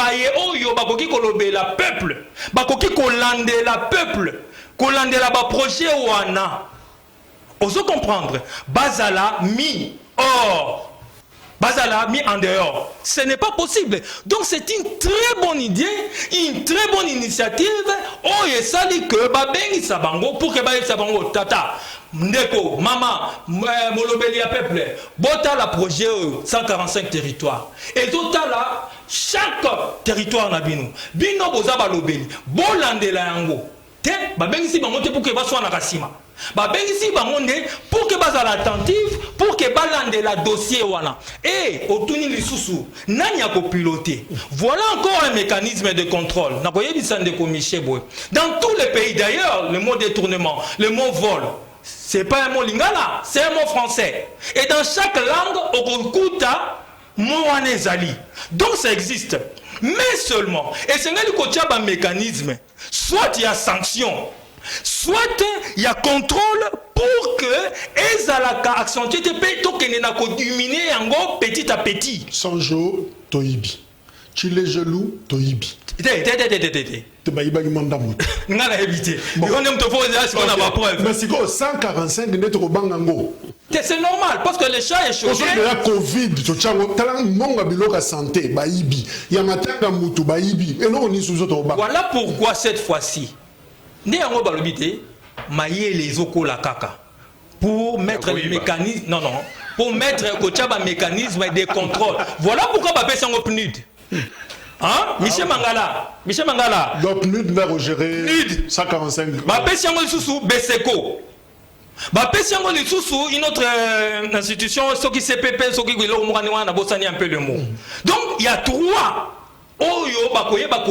la peuple, la peuple, la projet wana, osez comprendre, Bazala mis hors. Bazala mis en dehors. Ce n'est pas possible. Donc c'est une très bonne idée, une très bonne initiative. Oh, et ça dit que Babengi Sabango, pour que Babengi Sabango, Tata, Ndeko, Maman, Molobeli à peuple, Bota la projet 145 territoires. Et total là, chaque territoire n'a bino. Bino Boza Balobeli, Bolande la Yango. Te, Babengi Sabango, pour que Baswa Nakasima. Babengi bangonde pour que bazala attentif pour que balande la dossier wana et otuni lisusu nani a copiloter. Voilà encore un mécanisme de contrôle. Dans tous les pays d'ailleurs, le mot détournement, le mot vol, c'est pas un mot lingala, c'est un mot français. Et dans chaque langue, on écoute mot anezali. Donc ça existe. Mais seulement, et c'est un mécanisme, soit il y a sanction, soit il y a contrôle pour que les accentuer petit à petit. Sans jour, toibi. Tu les jaloux, toibi. C'est normal parce que les chats échauffés. La Covid, voilà pourquoi cette fois-ci. Pour mettre les mécanismes, pour mettre un mécanisme de contrôle. Voilà pourquoi on appelle ça un PNUD. Hein? Michel Mangala. Donc PNUD va gérer 145. Une autre institution, ce qui CPP, ce qui est un peu le mot. Donc il y a trois.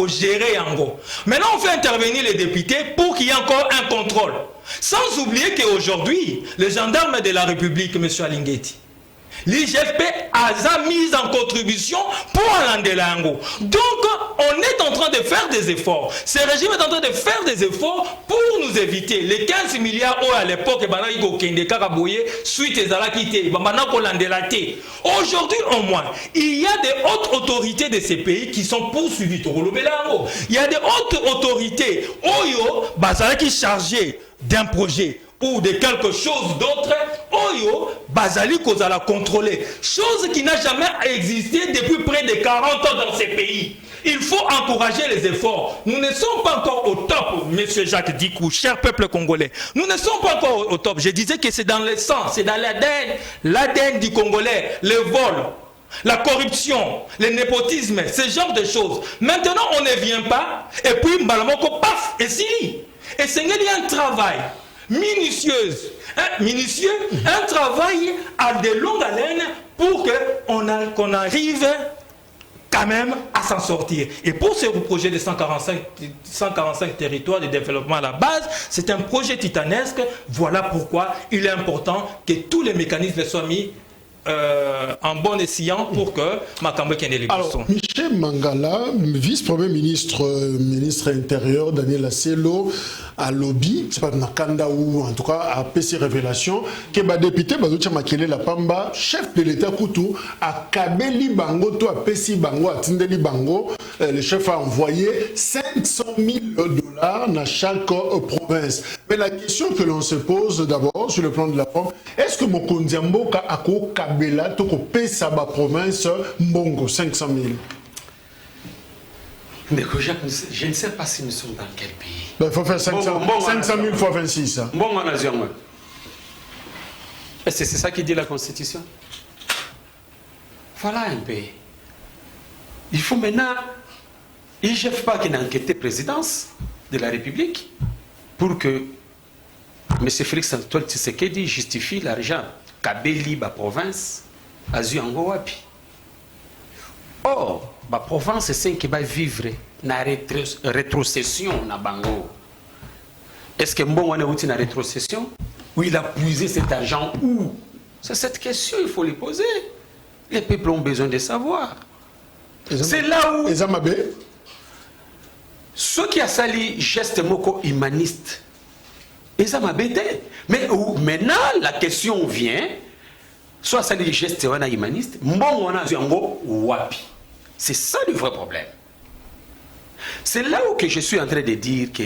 Gérer en gros. Maintenant, on fait intervenir les députés pour qu'il y ait encore un contrôle. Sans oublier qu'aujourd'hui, les gendarmes de la République, M. Alingueti, l'IGFP a mis en contribution pour Landelango. Donc, on est en train de faire des efforts. Ce régime est en train de faire des efforts pour nous éviter les 15 milliards à l'époque, suite à la aujourd'hui, au moins, il y a des hautes autorités de ces pays qui sont poursuivies. Il y a des hautes autorités qui sont chargées d'un projet ou de quelque chose d'autre, Oyo, Bazali Kozala contrôler. Chose qui n'a jamais existé depuis près de 40 ans dans ces pays. Il faut encourager les efforts. Nous ne sommes pas encore au top, monsieur Jacques Dickou, cher peuple congolais. Nous ne sommes pas encore au top. Je disais que c'est dans le sang, c'est dans l'ADN du Congolais, le vol, la corruption, le népotisme, ce genre de choses. Maintenant, on ne vient pas, et puis, Malamoko, paf, et si. Et c'est un travail minutieux, un travail à de longue haleine pour qu'on arrive quand même à s'en sortir. Et pour ce projet de 145 territoires de développement à la base, c'est un projet titanesque. Voilà pourquoi il est important que tous les mécanismes soient mis en bon escient pour que Makambo Kende les Alors, Michel Mangala, vice-premier ministre, ministre intérieur, Daniel Asselo, à lobby, c'est pas Nakanda ou en tout cas à PC Révélation, que le député Bazocha Makele La Pamba, chef de l'État Koutou, à Kabeli Bango, to à PC Bango, à Tindeli Bango, le chef a envoyé 500 000 $ dans chaque province. Mais la question que l'on se pose d'abord sur le plan de la forme, est-ce que Mokondiambo a Kabela, toko pesa ba province Mbongo 500 000? Mais je ne sais pas si nous sommes dans quel pays. Il faut faire 500 000 fois 26. C'est ça qui dit la Constitution. Voilà un pays. Il faut maintenant, il ne chef pas qu'une enquête présidence de la République pour que M. Félix Antoine Tshisekedi justifie l'argent Kabeli, la province, à Zuango Wapi. Or, la province, c'est celle qui va vivre na rétrocession na Bango. Est-ce que Mbongo a eu une rétrocession? Ou il a puisé cet argent où? C'est cette question qu'il faut lui poser. Les peuples ont besoin de savoir. C'est là où ceux qui ont sali geste moko humaniste, ils ont abété. Mais où maintenant la question vient, soit sali geste humaniste, Mbongo a Zuango Wapi. C'est ça le vrai problème. C'est là où que je suis en train de dire que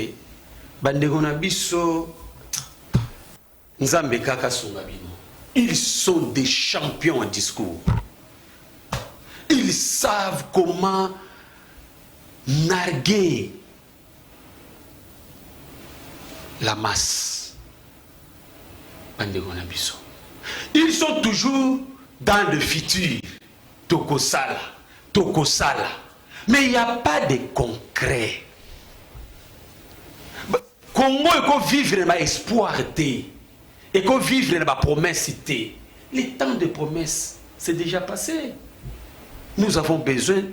Bandegonabiso, Nzambe Kaka Sungabino, ils sont des champions en discours. Ils savent comment narguer la masse. Bandegonabiso. Ils sont toujours dans le futur. Tokosala. Tokosala. Mais il n'y a pas de concret. Congo est qu'on vivre dans l'espoir et qu'on vivre dans la promesse. Les temps de promesses, c'est déjà passé. Nous avons besoin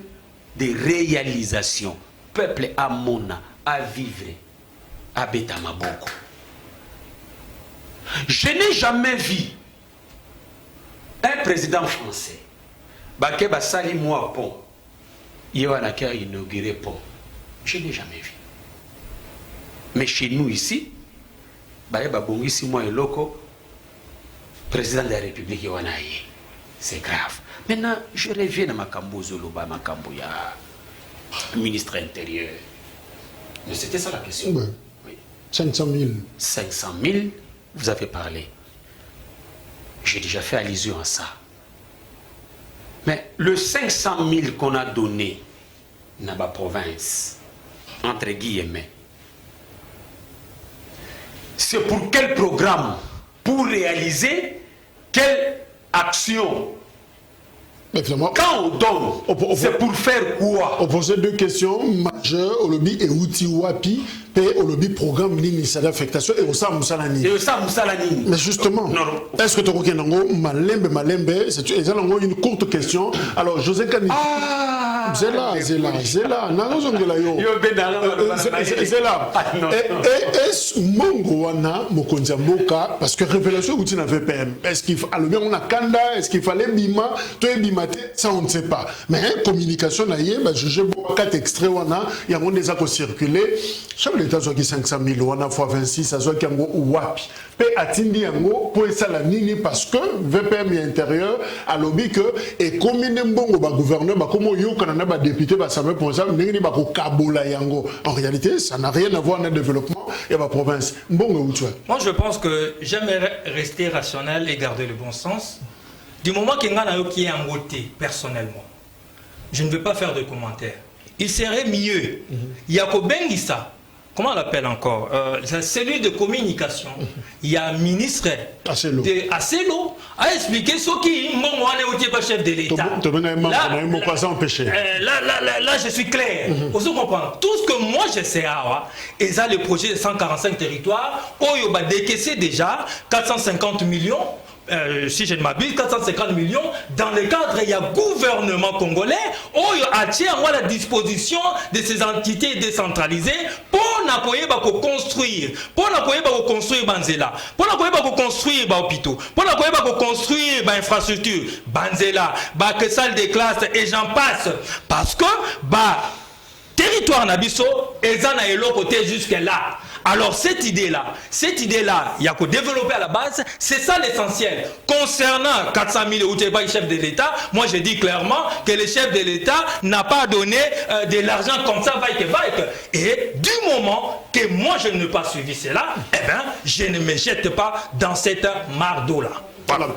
de réalisations. Peuple à Mona, à vivre, à Betamaboko. Je n'ai jamais vu un président français Baké Basali moi pont. Il a inauguré pont. Je n'ai jamais vu. Mais chez nous ici, Babongisi moi et loco, président de la République c'est grave. Maintenant, je reviens à Makambo Zoloba, Makambo ya ministre intérieur. Mais c'était ça la question. Oui. Oui. 500 000. 500 000, vous avez parlé. J'ai déjà fait allusion à ça. Mais le 500 000 qu'on a donné dans la province, entre guillemets, c'est pour quel programme? Pour réaliser quelle action? Mais finalement, quand on donne, c'est pour faire quoi? On posait deux questions majeures au lobby et outils wapi, et au lobby programme l'initiative d'affectation et au Sam Moussalani. Mais justement, est-ce que tu reconnais Malembe, c'est une courte question. Alors, José Kani. Zela. Est-ce Mongo wana Mokondiamboka parce que révélation outil na VPM. Est-ce qu'il faut alors bien on a Kanda, est-ce qu'il fallait bima, toi bimate, ça on ne sait pas. Mais communication na yé, jugé quatre extraits wana, il y a mon déjà ko circuler. Chef de l'État soit qui 500 000 wana fois 26, ça soit qui ngo wapi. Pe atindi yango pour ça la nini parce que VPM est intérieur à lobby que et commune mbongo ba gouverneur ba comme yo kana ba député ba savoir pour ça ndenge ba ko kabola yango. En réalité, ça n'a rien à voir avec le développement et ma province. Mbongo où tu es? Moi je pense que j'aimerais rester rationnel et garder le bon sens. Du moment qu'il y a qui est en voté personnellement, je ne veux pas faire de commentaires. il serait mieux. Yakobengisa, comment on l'appelle encore, la cellule de communication. Il y a un ministre de Acelo a expliqué ce qui est pas chef de l'État. Là, je suis clair. Vous comprenez. Tout ce que moi je sais, et ça le projet de 145 territoires, où il va décaisser déjà 450 millions. Si je ne m'abuse, 450 millions dans le cadre, il y a gouvernement congolais où il tient à la disposition de ces entités décentralisées pour n'appuyer pour construire, Banzela, pour construire hôpitaux, pour construire infrastructure, Banzela, que salle de classe et j'en passe. Parce que, territoire Nabiso, ils en ont côté jusque-là. Alors cette idée-là, il y a qu'à développer à la base, c'est ça l'essentiel. Concernant 400 000 chefs de l'État, moi je dis clairement que le chef de l'État n'a pas donné de l'argent comme ça, et du moment que moi je n'ai pas suivi cela, je ne me jette pas dans cette mardeau-là. Voilà,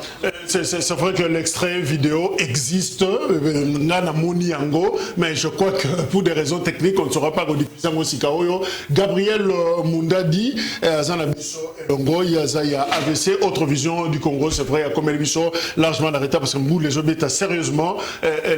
c'est vrai que l'extrait vidéo existe, mais je crois que pour des raisons techniques, on ne saura pas rediffuser au Gabriel Munda dit, il y a AVC, autre vision du Congo, c'est vrai, il y a comme Elviso largement arrêté parce que nous, les objets, sérieusement,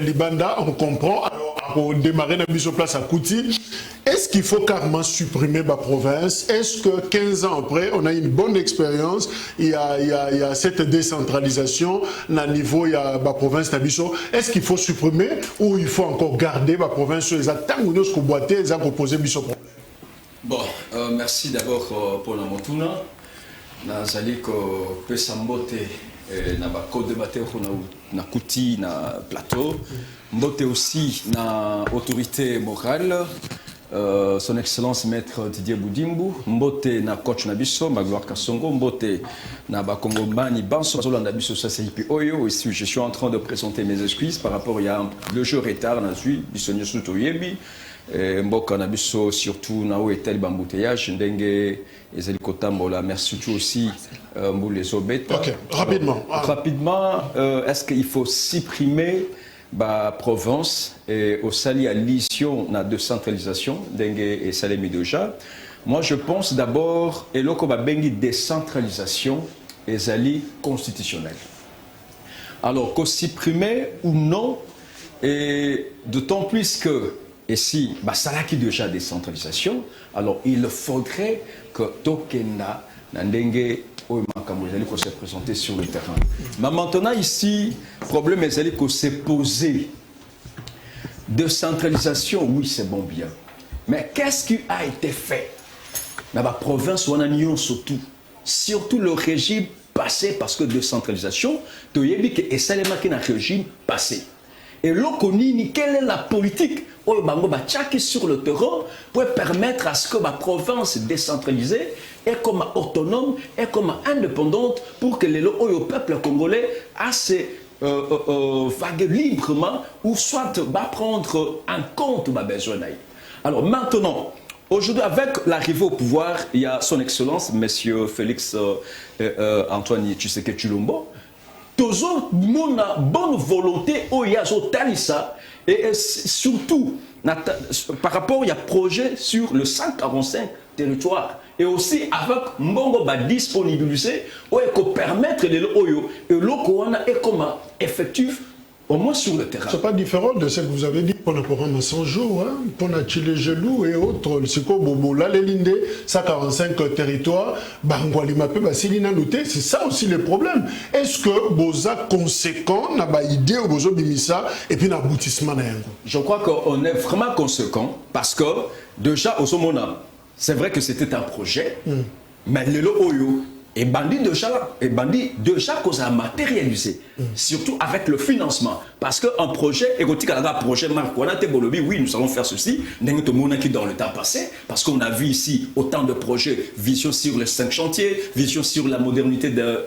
Libanda, on comprend, alors pour démarrer la mise en place à Kouti, est-ce qu'il faut carrément supprimer ma province? Est-ce que 15 ans après, on a une bonne expérience, il y a cette décentralisation, à niveau, il y a ma province Nabiso, est-ce qu'il faut supprimer ou il faut encore garder ma province? Les attaques ou nous, ce qu'on boitait, ils ont proposé Biso problème. Bon, merci d'abord pour la Montuna. Nazali ko pesambote na ba co-débatteur na Kouti na plateau. Mbote aussi na autorité morale. Son Excellence Maître Didier Boudimbu, Mbote na coach Nabiso, Magloire Kassongo, Mbote na Bakongomani Banso, Nabiso Sasseipi Oyo. Ici, je suis en train de présenter mes excuses par rapport à le jeu retard, Nazui, Bissonio Sutoyebi, Mboka Nabiso, surtout Nao et tel bambouteillage, Ndenge, Ezeli Kotambola, merci aussi, les Obeta. Ok, rapidement. Rapidement, est-ce qu'il faut supprimer la Provence et au sali à l'issue de la décentralisation dengue et Salemi déjà. Moi je pense d'abord et là qu'on va bengi décentralisation et sali constitutionnelle. Alors qu'on supprimer ou non et d'autant plus que et si ça qui déjà décentralisation alors il faudrait que Tokena Nandenge qu'on s'est présenté sur le terrain. Mais maintenant ici, le problème est qu'on s'est posé. Décentralisation, oui c'est bon bien. Mais qu'est-ce qui a été fait dans la province où on a nié surtout le régime passé, parce que décentralisation, tu as dit que c'est un régime passé. Et là, quelle est la politique sur le terrain pour permettre à ce que la province décentralisée est comme autonome, est comme indépendante pour que le peuple congolais a ses vagues librement ou soit prendre en compte ma besoin. Alors maintenant, aujourd'hui, avec l'arrivée au pouvoir, il y a son Excellence, Monsieur Félix Antoine Tshisekedi Tshilombo, toujours mon bonne volonté au Yazo Talissa et surtout par rapport à un projet sur le 145 territoires et aussi avec Mbongo ba disponibiliser pour permettre les Oyo et l'Okoana est comme effectif au moins sur le terrain. C'est pas différent de ce que vous avez dit pour le programme 100 jours, hein, pour Chile Gelou et autres, c'est quoi Bobo, là les Lindé, 145 territoires, c'est ça aussi le problème. Est-ce que Boza conséquent n'a pas idée au Bozo Bimissa et puis l'aboutissement? Je crois qu'on est vraiment conséquent parce que déjà au Somona, c'est vrai que c'était un projet, mais le Oyo. Et bandit déjà qu'on a matérialisé, surtout avec le financement. Parce qu'un projet, un projet Marc, oui, nous allons faire ceci, dans le temps passé, parce qu'on a vu ici autant de projets, vision sur les 5 chantiers, vision sur la modernité de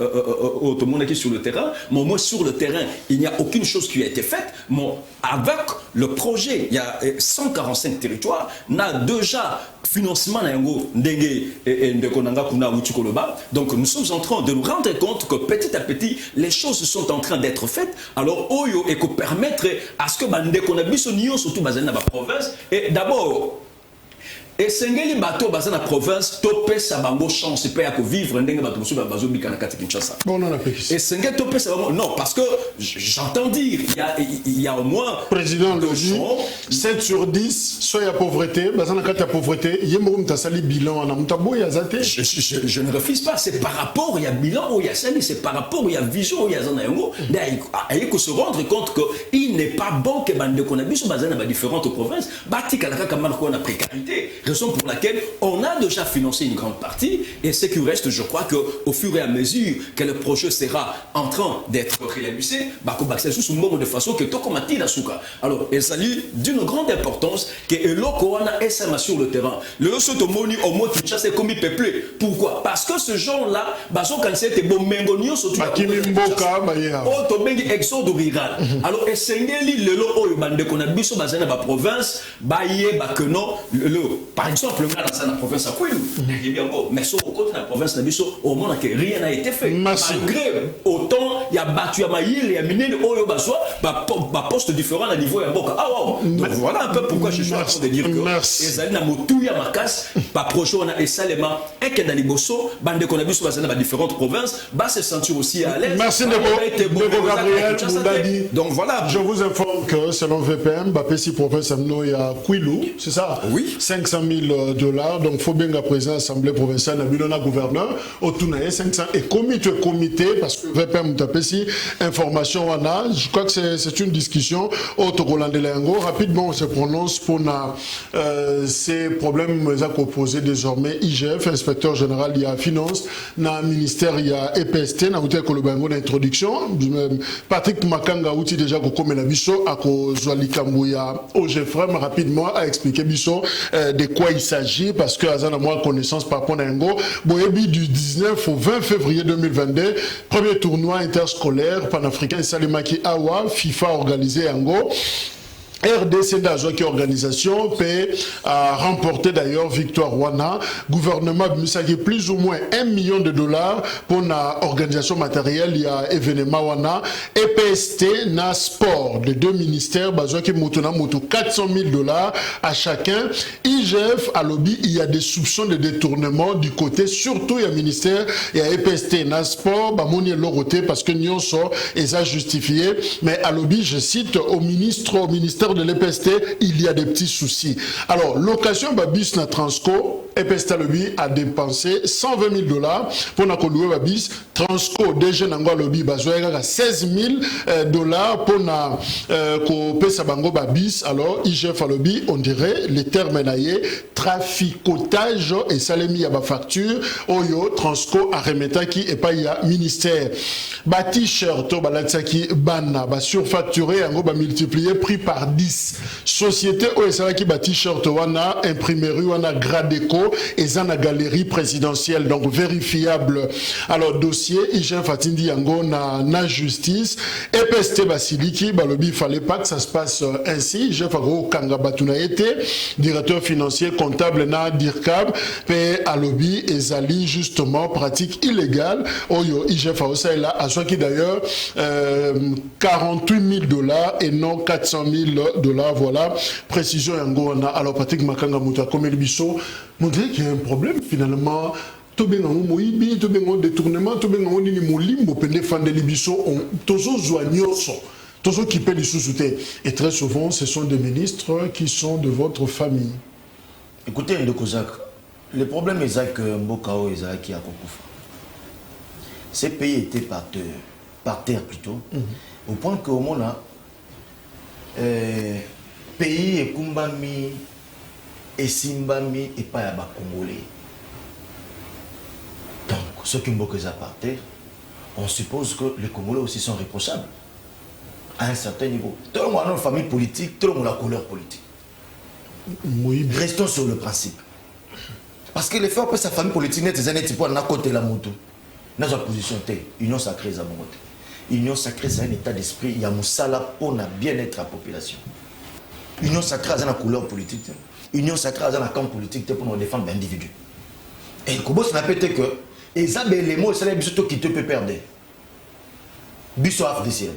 sur le terrain, mais au moins sur le terrain, il n'y a aucune chose qui a été faite, mais avec le projet, il y a 145 territoires, on a déjà financement donc nous sommes en train de nous rendre compte que petit à petit les choses sont en train d'être faites. Alors oyo et que permettre à ce que bandeko na biso nion surtout bazana ba province et d'abord et sengeli bato bazana province topé sa bango chance peut à vivre ndenge bato musu bazo bikana kati Kinshasa. Bon on a péquis. Et sengeli topé sa bango non parce que j'entends dire il y a au moins président le dit 7 sur 10 soit la pauvreté bazana kati la pauvreté yemo mtasali bilan na mutabo ya zate. Je ne refuse pas, c'est par rapport il y a bilan il y a sali, c'est par rapport il y a vision il y a zana yango il faut se rendre compte que il n'est pas bon que bandeko na biso bazana ba différentes provinces batika la kaka mal ko na précarité. Raison pour laquelle on a déjà financé une grande partie et ce qui reste, je crois qu'au fur et à mesure que le projet sera en train d'être réalisé, de façon que tout comme alors, il s'agit d'une grande importance que l'Okoana est sur le terrain. Le Sotomoni au mot Kinshasa est comme peuplé. Pourquoi? Parce que ce genre-là, quand c'était bon mengonio surtout exode rural. Alors, essayez le lo bande qu'on a biso bazana ba province, baye bakeno le par exemple, dans la province à Kouilou, mais sur le côté de la province, au monde que rien n'a été fait. Malgré autant, il y a battu à Maïl, il y a miné le Oyo Baswa, poste différent à niveau Yamboka. Ah wow! Donc voilà un peu pourquoi je suis en train de dire que les alliés n'ont tout à ma casse, pas proche, on a et Salema, et que dans les Bosso, bande qu'on a vu sur différentes provinces, se sentir aussi à l'aise. Merci de Gabriel. Donc voilà. Je vous informe que selon VPM, Bapessi province il y a Kouilou, c'est ça? Oui. 500 000 $, donc faut bien la présence l'Assemblée provinciale, la gouverneur, autour de 500 et comité, parce que VPM Tapesi, information on a, je crois que c'est une discussion, autre Roland Lango, rapidement on se prononce pour ces problèmes qu'on posé désormais IGF, inspecteur général, il y a finance, dans le ministère il y a EPST, dans le Kolobango d'introduction, Patrick Makanga outil déjà comme la biso à cause Kambuya au Jeffrem rapidement a expliqué biso de quoi il s'agit parce que Azana moi connaissance par rapport à Ngo Boyebi du 19 au 20 février 2022 premier tournoi interscolaire panafricain Salimaki Awa FIFA organisé à Ngo. RDC d'Azoki organisation peut remporter d'ailleurs victoire Wana gouvernement Misaki plus ou moins $1 million pour la organisation matérielle il y a événement Wana EPST na sport les deux ministères Bazoki Mutuna Mutu $400 000 à chacun IGF à lobby il y a des soupçons de détournement du côté surtout il y a ministère il y a EPST na sport Bamoni Loroté parce que Nyon sort et ça justifié mais à lobby je cite au ministère de l'EPST, il y a des petits soucis. Alors, location Babis na Transco, EPST lobby a dépensé $120 000 pour na louer Babis. Transco, déjà n'angwa lobby, bazoya 16 000 $ pour na pesa bango Babis. Alors, IGF à lobby, on dirait les termes naïe, traficotage et salemi à ba facture, Oyo, Transco, Aremetaki et pas ya ministère. Ba t-shirt, balatsaki, bana, ba surfacturé, ango ba multiplié, prix par 10. Société OSA qui bat t-shirt wana imprimerie wana Gradeco et zana galerie présidentielle donc vérifiable. Alors dossier IGF Fatindi Yango na justice EPST Basiliki balobi il fallait pas que ça se passe ainsi. IGF Ago Kanga Batuna était directeur financier comptable na DIRCAB pe alobi ezali justement pratique illégale. Oyo IGF Aosa là à soit qui d'ailleurs $48 000 et non $400 000. Voilà, précision Yangoana. Alors Patrick Makanga Mouta comme el biso, montrer qu'il y a un problème finalement. Tout bien en moïbi, tout bien en détournement, tout bien en nini molimbo pende fan de libiso, tozo zoignoso, tozo qui paie les sous-soutés. Et très souvent, ce sont des ministres qui sont de votre famille. Écoutez, Ndokozak, le problème est que Mbokao et Zaki a Kokoufa. Ces pays étaient par terre plutôt, au point qu'au monde là, pays et Kumbami et Simbami et pas à Congolais. Donc, ceux qui m'ont par terre, on suppose que les Congolais aussi sont responsables à un certain niveau. Tout le monde a une famille politique, tout le monde a la couleur politique. Oui. Restons sur le principe. Parce que les faits après sa famille politique, c'est un petit peu à côté de la moto. Dans sa position, union sacrée, c'est Union sacrée, c'est un état d'esprit. Il y a Moussala pour le bien-être de la population. Union sacrée, c'est une couleur politique. union sacrée dans la camp politique pour nous défendre l'individu. Et comment ça peut être que les éléments, c'est les bisotos qui te peut perdre. Biso AFDC.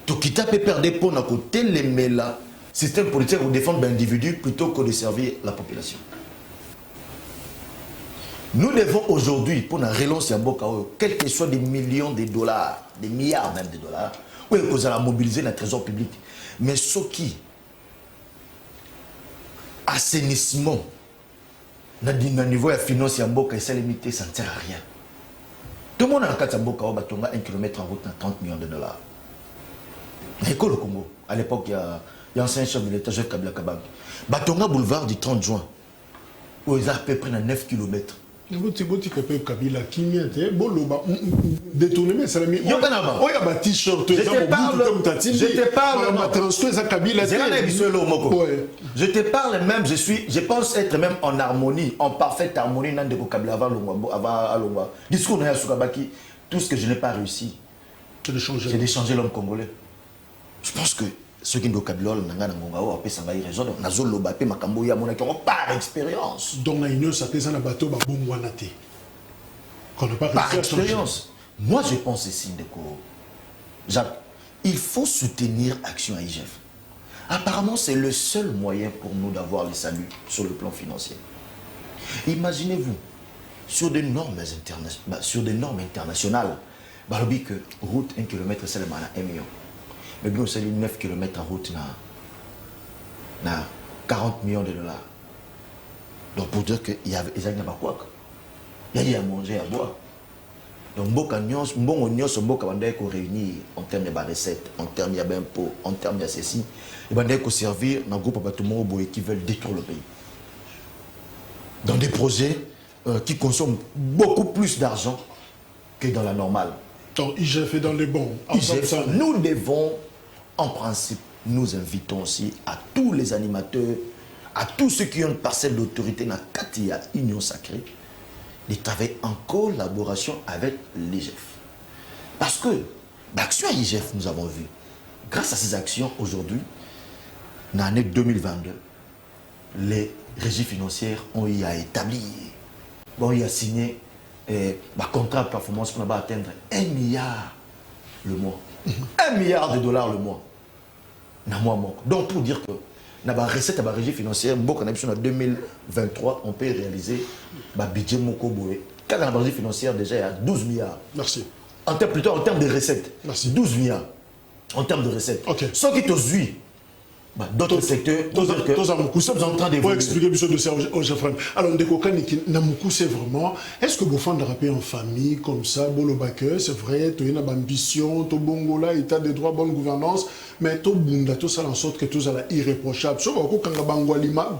Tout qui peut perdre pour nous côté les méla système politique pour défendre l'individu plutôt que de servir la population. Nous devons aujourd'hui, pour la relance à Bokao, quel que soit des millions de dollars, des milliards même de dollars, oui, vous allez mobiliser le trésor public. Mais ce qui, assainissement, dans le niveau de la finance à Bokao, c'est limité, ça ne sert à rien. Tout le monde a un cas de Bokao, il y a 1 km en route à 30 millions de dollars. L'école au Congo, à l'époque, il y a un ancien chef de l'État, Jacques Kabila Kabang. Batonga boulevard du 30 juin, où ils ont à peu près 9 km. Kabila qui détourné mais ça mis yo kana ba oya ba t-shirt je te parle même je pense être même en harmonie en parfaite harmonie nan de Kabila avant Longwa discours na Sukabaki tout ce que je n'ai pas réussi c'est d'échanger l'homme congolais. Je pense que ceux qui n'ont pas de l'ol, par expérience. Donc, par expérience. Moi, je pense ici, Jacques, il faut soutenir Action à IGF. Apparemment, c'est le seul moyen pour nous d'avoir le salut sur le plan financier. Imaginez-vous, sur des normes internationales, que route 1 km, c'est le 1 million. Mais bien, c'est 9 km en route, na 40 millions de dollars. Donc, pour dire qu'il y a pas quoi. Il y a à manger, à boire. Donc, bon, on réunir en termes de recettes, en termes d'impôts, en termes de ceci. Et on servir dans un groupe qui veulent détruire le pays. Dans des projets qui consomment beaucoup plus d'argent que dans la normale. Donc, IGF est dans les bons. Nous devons, en principe, nous invitons aussi à tous les animateurs, à tous ceux qui ont une parcelle d'autorité dans Katia Union Sacrée, de travailler en collaboration avec l'IGF. Parce que l'action à l'IGF, nous avons vu, grâce à ces actions, aujourd'hui, dans l'année 2022, les régies financières ont eu à établir, ont eu à signer un contrat de performance pour atteindre 1 milliard le mois. 1 milliard de dollars le mois. Donc pour dire que dans la recette de la régie financière, en 2023, on peut réaliser un budget Mokoboé. Quand dans la régie financière, déjà, il y a 12 milliards. Merci. Plutôt en termes de recettes. Merci. 12 milliards. En termes de recettes. Ok. Ce qui te suit, d'autres secteurs, nous sommes en train de pour expliquer de ça aux gens. Alors, c'est vraiment, est-ce que vous faites rappeler en famille comme ça, c'est vrai, tu as une ambition, tu as bongola, état de droit, bonne gouvernance, mais tu as tout ça en sorte que tout ça est irréprochable. Sauf que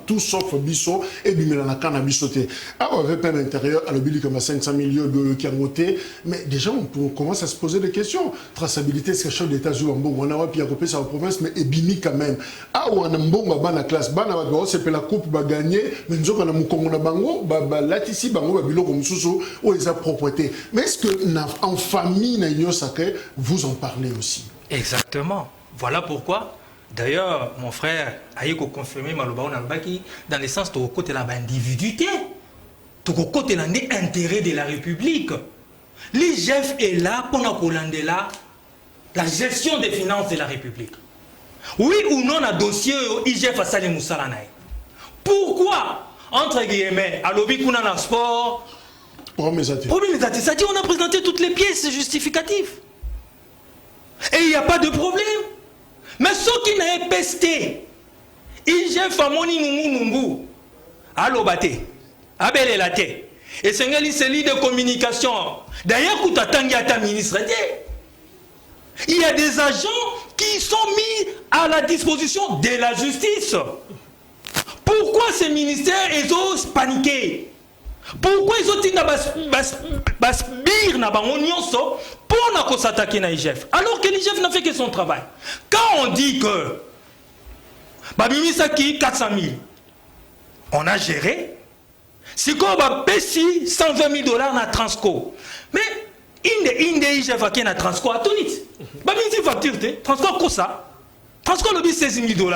tout sauf biso et bimela kana bisoté. Alors, avec un intérieur, à l'obéli comme 500 millions de qui a voté, mais déjà on commence à se poser des questions. Traçabilité, c'est quelque chose d'État joué en bon, on a puis à couper sa province, mais bini quand même. Ah, on a un bon bana classe, bana c'est la coupe va gagner, mais nous on a mon Congo na bango, là ici bango babilo comme sous ou les propreté. Mais est-ce que en famille na union sacrée vous en parlez aussi? Exactement. Voilà pourquoi. D'ailleurs, mon frère a confirmé dans le sens de côté de l'individuité, de côté de l'intérêt de la République. L'IGF est là pour nous la gestion des finances de la République. Oui ou non, un dossier IGF à Salé Moussalanaï. Pourquoi, entre guillemets, à l'objet qu'on a dans le sport, c'est-à-dire on a présenté toutes les pièces justificatives. Et il n'y a pas de problème. Mais ceux qui n'ont pas pesté, IGF à Moni Numbu, à l'Obate, à Belelate, et c'est une série de communication. D'ailleurs, quand tu as ta ministre, il y a des agents qui sont mis à la disposition de la justice. Pourquoi ces ministères ils osent paniquer? Pourquoi ils ont dit pour s'attaquer à l'IGF alors que l'IGF n'a fait que son travail? Quand on dit que Babimisaki 400 000, on a géré. Si on a payé 120 000 $ dans Transco, mais il y a un Transco à Tunis. Babimisi facture, Transco quoi ça? Transco le 16 000 $.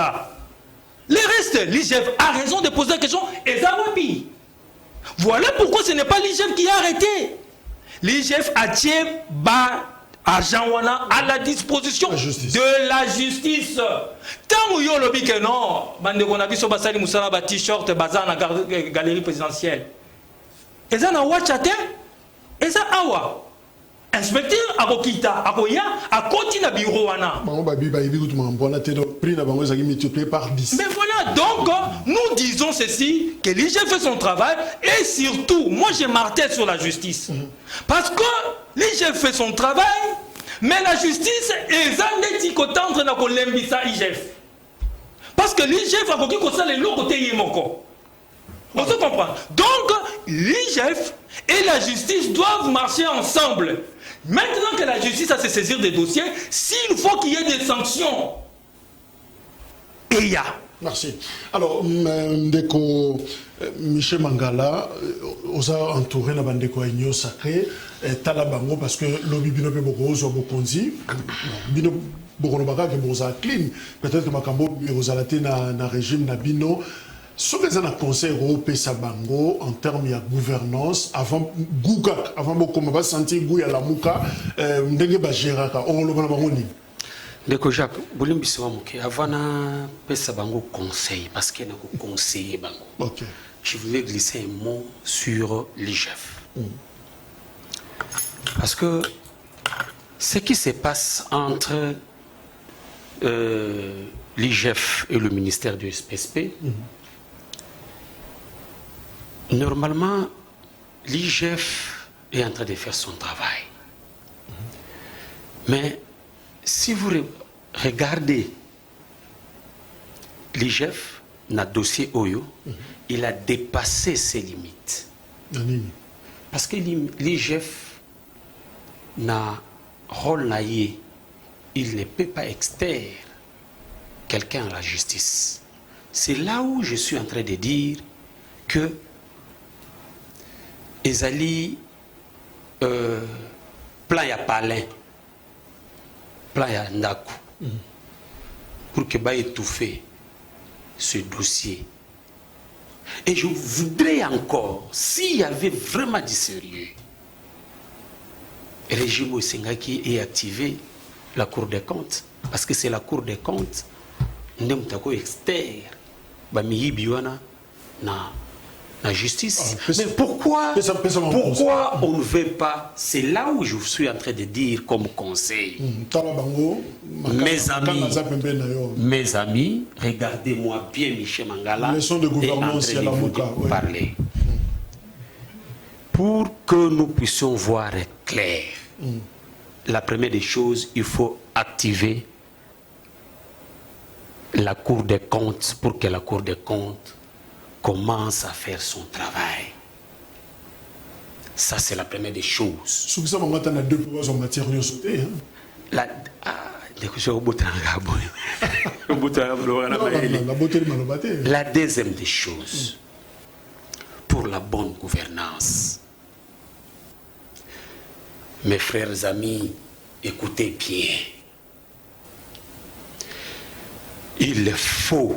Le reste, l'IGF a raison de poser la question. Et ça va pire. Voilà pourquoi ce n'est pas l'IGF qui a arrêté. L'IGF a tiré bas agent wana à la disposition de la justice. Tant que yo lobi que non, bande qu'on a vu sur basali musala ba t-shirt bazar na galerie présidentielle. Et ça na wachate, et ça awa. Inspecteur Akokita, Akoya, a continué à bureau wana. Mais voilà, donc nous disons ceci, que l'IGF fait son travail et surtout, moi je martèle sur la justice. Parce que l'IGF fait son travail, mais la justice est zanetikotantre na kolembisa IGF. Parce que l'IGF a koki kosa le lokote yemoko. On se comprend. Donc, l'IGF et la justice doivent marcher ensemble. Maintenant que la justice a se saisir des dossiers, s'il faut qu'il y ait des sanctions, et il y a. Merci. Alors, Ndeko Michel Mangala, on a entouré la bande de Agneau Sacré, Talabango, parce que l'Obi Binope Boko, soit Bokonzi, Bino Bokonobaka, que Boza clean, peut-être que Makambo, Rosalate, na régime, na Bino. Ce que ça a conseil européen Sabango en termes de gouvernance avant Gougak avant beaucoup on va sentir Gouya la Mouka ndenge ba géraka on le bana ngoni Ndeko Jacques Boulimbiso Mouké avant na pesa bango conseil parce qu'il na ko conseiller bango. OK. Je voulais glisser un mot sur l'IGF. Parce que ce qui se passe entre l'IGF et le ministère du SPSP, normalement, l'IGF est en train de faire son travail. Mais si vous regardez l'IGF, dans le dossier Oyo, il a dépassé ses limites. Parce que l'IGF n'a rôle naïe, il ne peut pas extraire quelqu'un à la justice. C'est là où je suis en train de dire que Ezali plan ya palin, plan ya ndaku, pour que ba étouffer ce dossier. Et je voudrais encore, s'il y avait vraiment du sérieux, le régime Sengaki ait activé la Cour des comptes, parce que c'est la Cour des comptes, n'emtako externe, ba miyibiwana na la justice. Mais pourquoi on ne veut pas? C'est là où je suis en train de dire comme conseil. Mes amis, regardez-moi bien Michel Mangala et André parler. Pour que nous puissions voir clair, la première des choses, il faut activer la Cour des comptes pour que la Cour des comptes commence à faire son travail. Ça, c'est la première des choses. La deuxième des choses, pour la bonne gouvernance, mes frères amis, écoutez bien. Il faut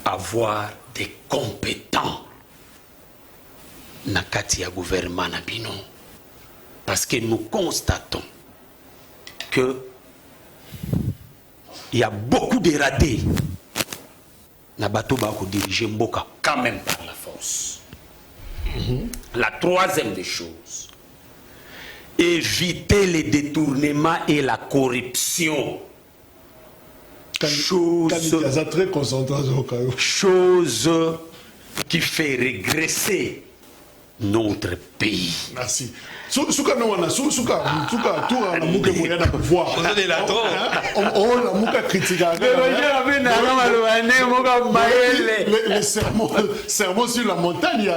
avoir des compétents na kati ya gouvernement na bino, parce que nous constatons que il y a beaucoup de ratés na bato ba ko diriger mboka quand même par la force. La troisième des choses, éviter les détournements et la corruption. Chose qui fait régresser notre pays. Merci. Souka no wana souka tour na muke moya na pouvoir. On est là trop. On la muka critique. Le sermon sur la montagne, il y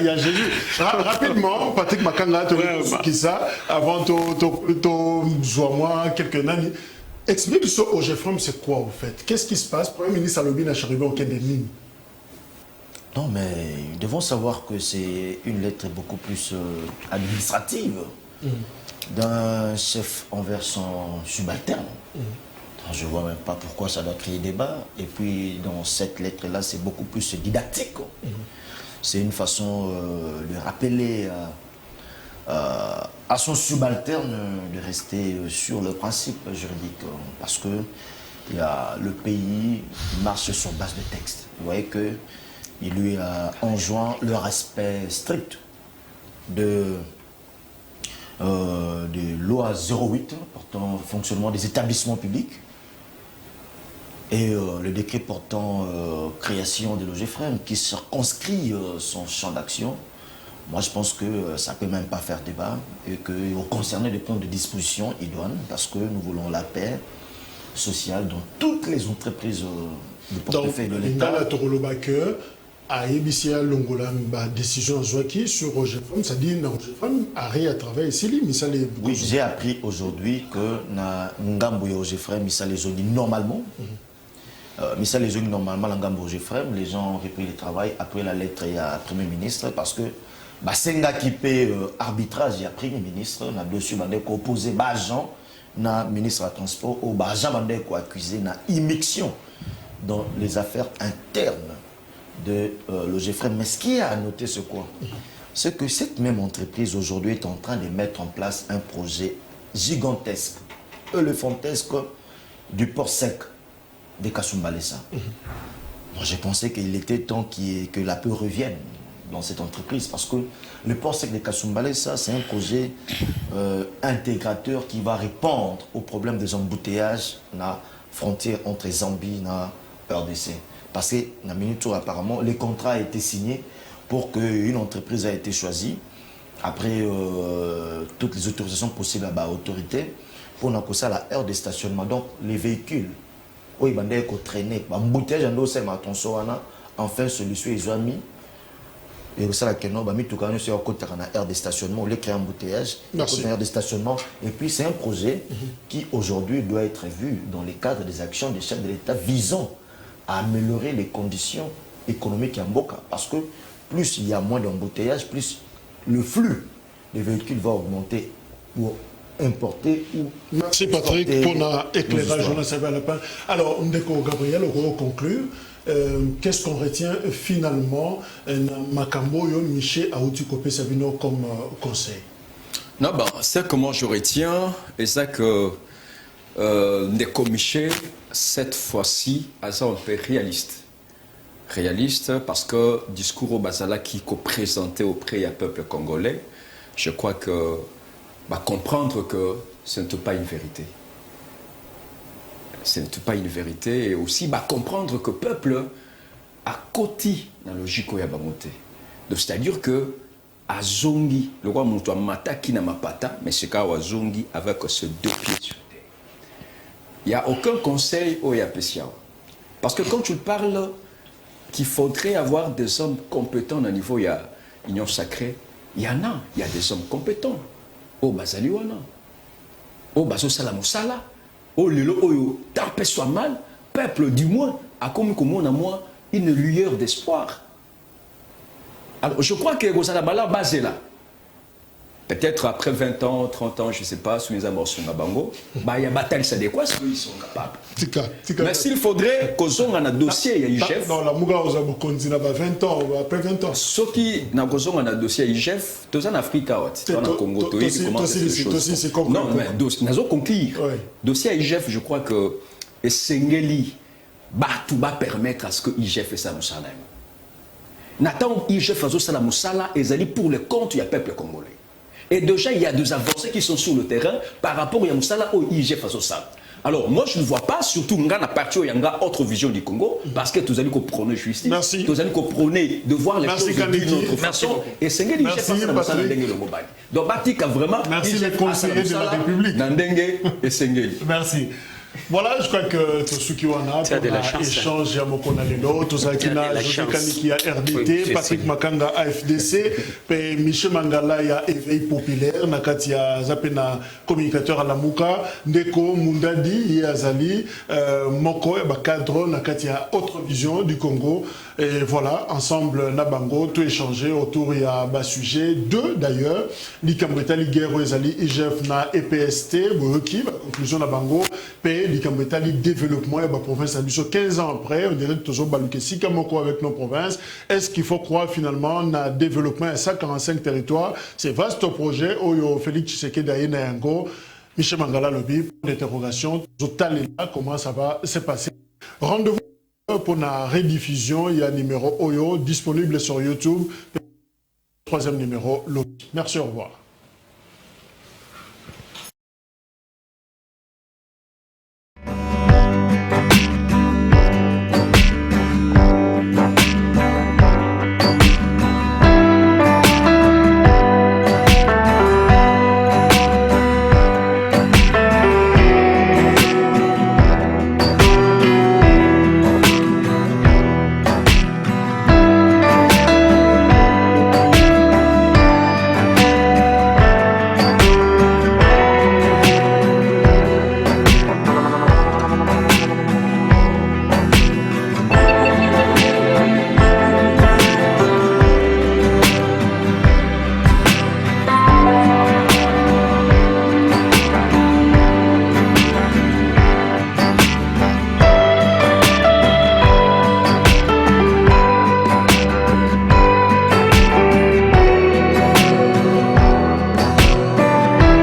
a Jésus. Rapidement, Patrick Makanga qui ça avant to moi quelques années. Explique ça au GFM, c'est quoi au fait? Qu'est-ce qui se passe? Premier ministre Alobi n'a arrivé aucun des lignes. Non, mais nous devons savoir que c'est une lettre beaucoup plus administrative d'un chef envers son subalterne. Je ne vois même pas pourquoi ça doit créer débat. Et puis, dans cette lettre-là, c'est beaucoup plus didactique. C'est une façon de rappeler à son subalterne de rester sur le principe juridique. Parce que le pays marche sur base de texte. Vous voyez qu'il lui a enjoint le respect strict de loi 08 portant fonctionnement des établissements publics et le décret portant création de l'OGFREM qui circonscrit son champ d'action. Moi, je pense que ça ne peut même pas faire débat et qu'il faut concerner des points de disposition idoines parce que nous voulons la paix sociale dans toutes les entreprises du portefeuille de l'État. À Ebisia Longola, décision Zouaki sur OGFREM, ça dit que OGFREM arrête à travailler ici. Oui, j'ai appris aujourd'hui que na Ngambo et OGFREM, ça les dit normalement. Ça les dit normalement, la Ngambo OGFREM, les gens ont repris le travail après la lettre à Premier ministre parce que Senga qui paie arbitrage, il y a Premier ministre, na dessus ko opposé Bajan, na ministre de transport, au Bajan ko accusé na immixtion dans les affaires internes de l'OGFREM. Mais ce qui est à noter, c'est quoi? C'est que cette même entreprise aujourd'hui est en train de mettre en place un projet gigantesque, éléphantesque du port sec de Kasumbalesa. Moi, j'ai pensé qu'il était temps que la paix revienne dans cette entreprise parce que le port sec de Kasumbalesa, c'est un projet intégrateur qui va répondre au problème des embouteillages à la frontière entre Zambie et RDC. Parce que, dans minute apparemment, les contrats a été signés pour qu'une entreprise a été choisie, après toutes les autorisations possibles à l'autorité, pour nous la aire de stationnement. Donc, les véhicules, où ils vont traîner, enfin, celui-ci, ils ont mis, et ça, la Keno, mis tout le sur la aire de stationnement, on les crée un embouteillage, aire de stationnement. Et puis, c'est un projet qui, aujourd'hui, doit être vu dans les cadres des actions des chefs de l'État visant à améliorer les conditions économiques à Mboka. Parce que plus il y a moins d'embouteillage, plus le flux des véhicules va augmenter pour importer ou... Merci Patrick pour l'éclairage. Alors, Ndeko Gabriel, on va conclure. Qu'est-ce qu'on retient finalement Makambo Yo Miché Aouti-Kopé Sabino comme conseil? Non, c'est que moi je retiens, et c'est que Ndeko Miché, cette fois-ci, à ça un peu réaliste. Réaliste parce que le discours au Bazala qui est présenté auprès du peuple congolais, je crois que comprendre que ce n'est pas une vérité. Ce n'est pas une vérité et aussi comprendre que le peuple a côté dans la logique de Yabamote. Donc c'est-à-dire que Azongi, le roi Moutoua Mataki n'a pas, mais c'est qu'à Azongi avec ce deux pieds sur terre. Il n'y a aucun conseil au Yapessiao. Parce que quand tu parles qu'il faudrait avoir des hommes compétents au niveau de l'Union sacrée, il y en a. Il y a des hommes compétents. Au Bazaliwana. Au Bazo Salamoussala. Au Lilo Oyo. Tant que soit mal, peuple du moins a comme on a moi une lueur d'espoir. Alors je crois que Rosalabala basé là. Peut-être après 20 ans, 30 ans, je ne sais pas, sous les amorces sur Nabango, il y a bataille adéquate, ils sont capables. Mais s'il faudrait qu'on ait un dossier, il y a IGF. Non, la Mouga, on a 20 ans, après 20 ans. Ce qui n'a pas un dossier IGF, tous en Afrique, tous en Congo, tous c'est conclu. Non, mais nous avons conclu. Dossier IGF, je crois que Sengeli va permettre à ce que IGF fasse ça. Nathan IGF fasse ça et pour le compte du peuple congolais. Et déjà, il y a des avancées qui sont sur le terrain par rapport à Moussala au IGF face au SAL. Alors, moi, je ne vois pas, surtout, il y a une partie où il y a une autre vision du Congo, parce que tous allez qu'on prône justice, tous allez qu'on prône de voir les choses d'une autre façon. Et c'est ce IGF face à Moussala Ndengue le Mobile. Donc, Batika vraiment, merci les conseillers de la République. Ndengue et Sengeli. Merci. Voilà, je crois que tout ce qui en a pour échange à Mokonalelo, tout ça qui a José a RDT, Patrick Makanga AFDC, Michel Mangala il y a Éveil Populaire, Nakatia Zapena communicateur à la Mouka, Ndeko Mundadi, Yazali, Moko Bakadro, Nakatia Autre Vision du Congo. Et voilà, ensemble, Nabango, tout échangé autour, il y a un sujet, deux d'ailleurs, Likambreta, Liguero, Ezali, IGF, na EPST, Boyoki, conclusion Nabango, P, mais le développement et la province. 15 ans après, on dirait toujours balouké. Si Kamoko avec nos provinces, est-ce qu'il faut croire finalement dans le développement à 145 territoires? C'est vaste projet. Oyo Félix Tshisekedi Ayengo, Michel Mangala Lobby, pour l'interrogation. Comment ça va se passer? Rendez-vous pour la rediffusion. Il y a un numéro Oyo disponible sur YouTube. Troisième numéro Lobby. Merci, au revoir.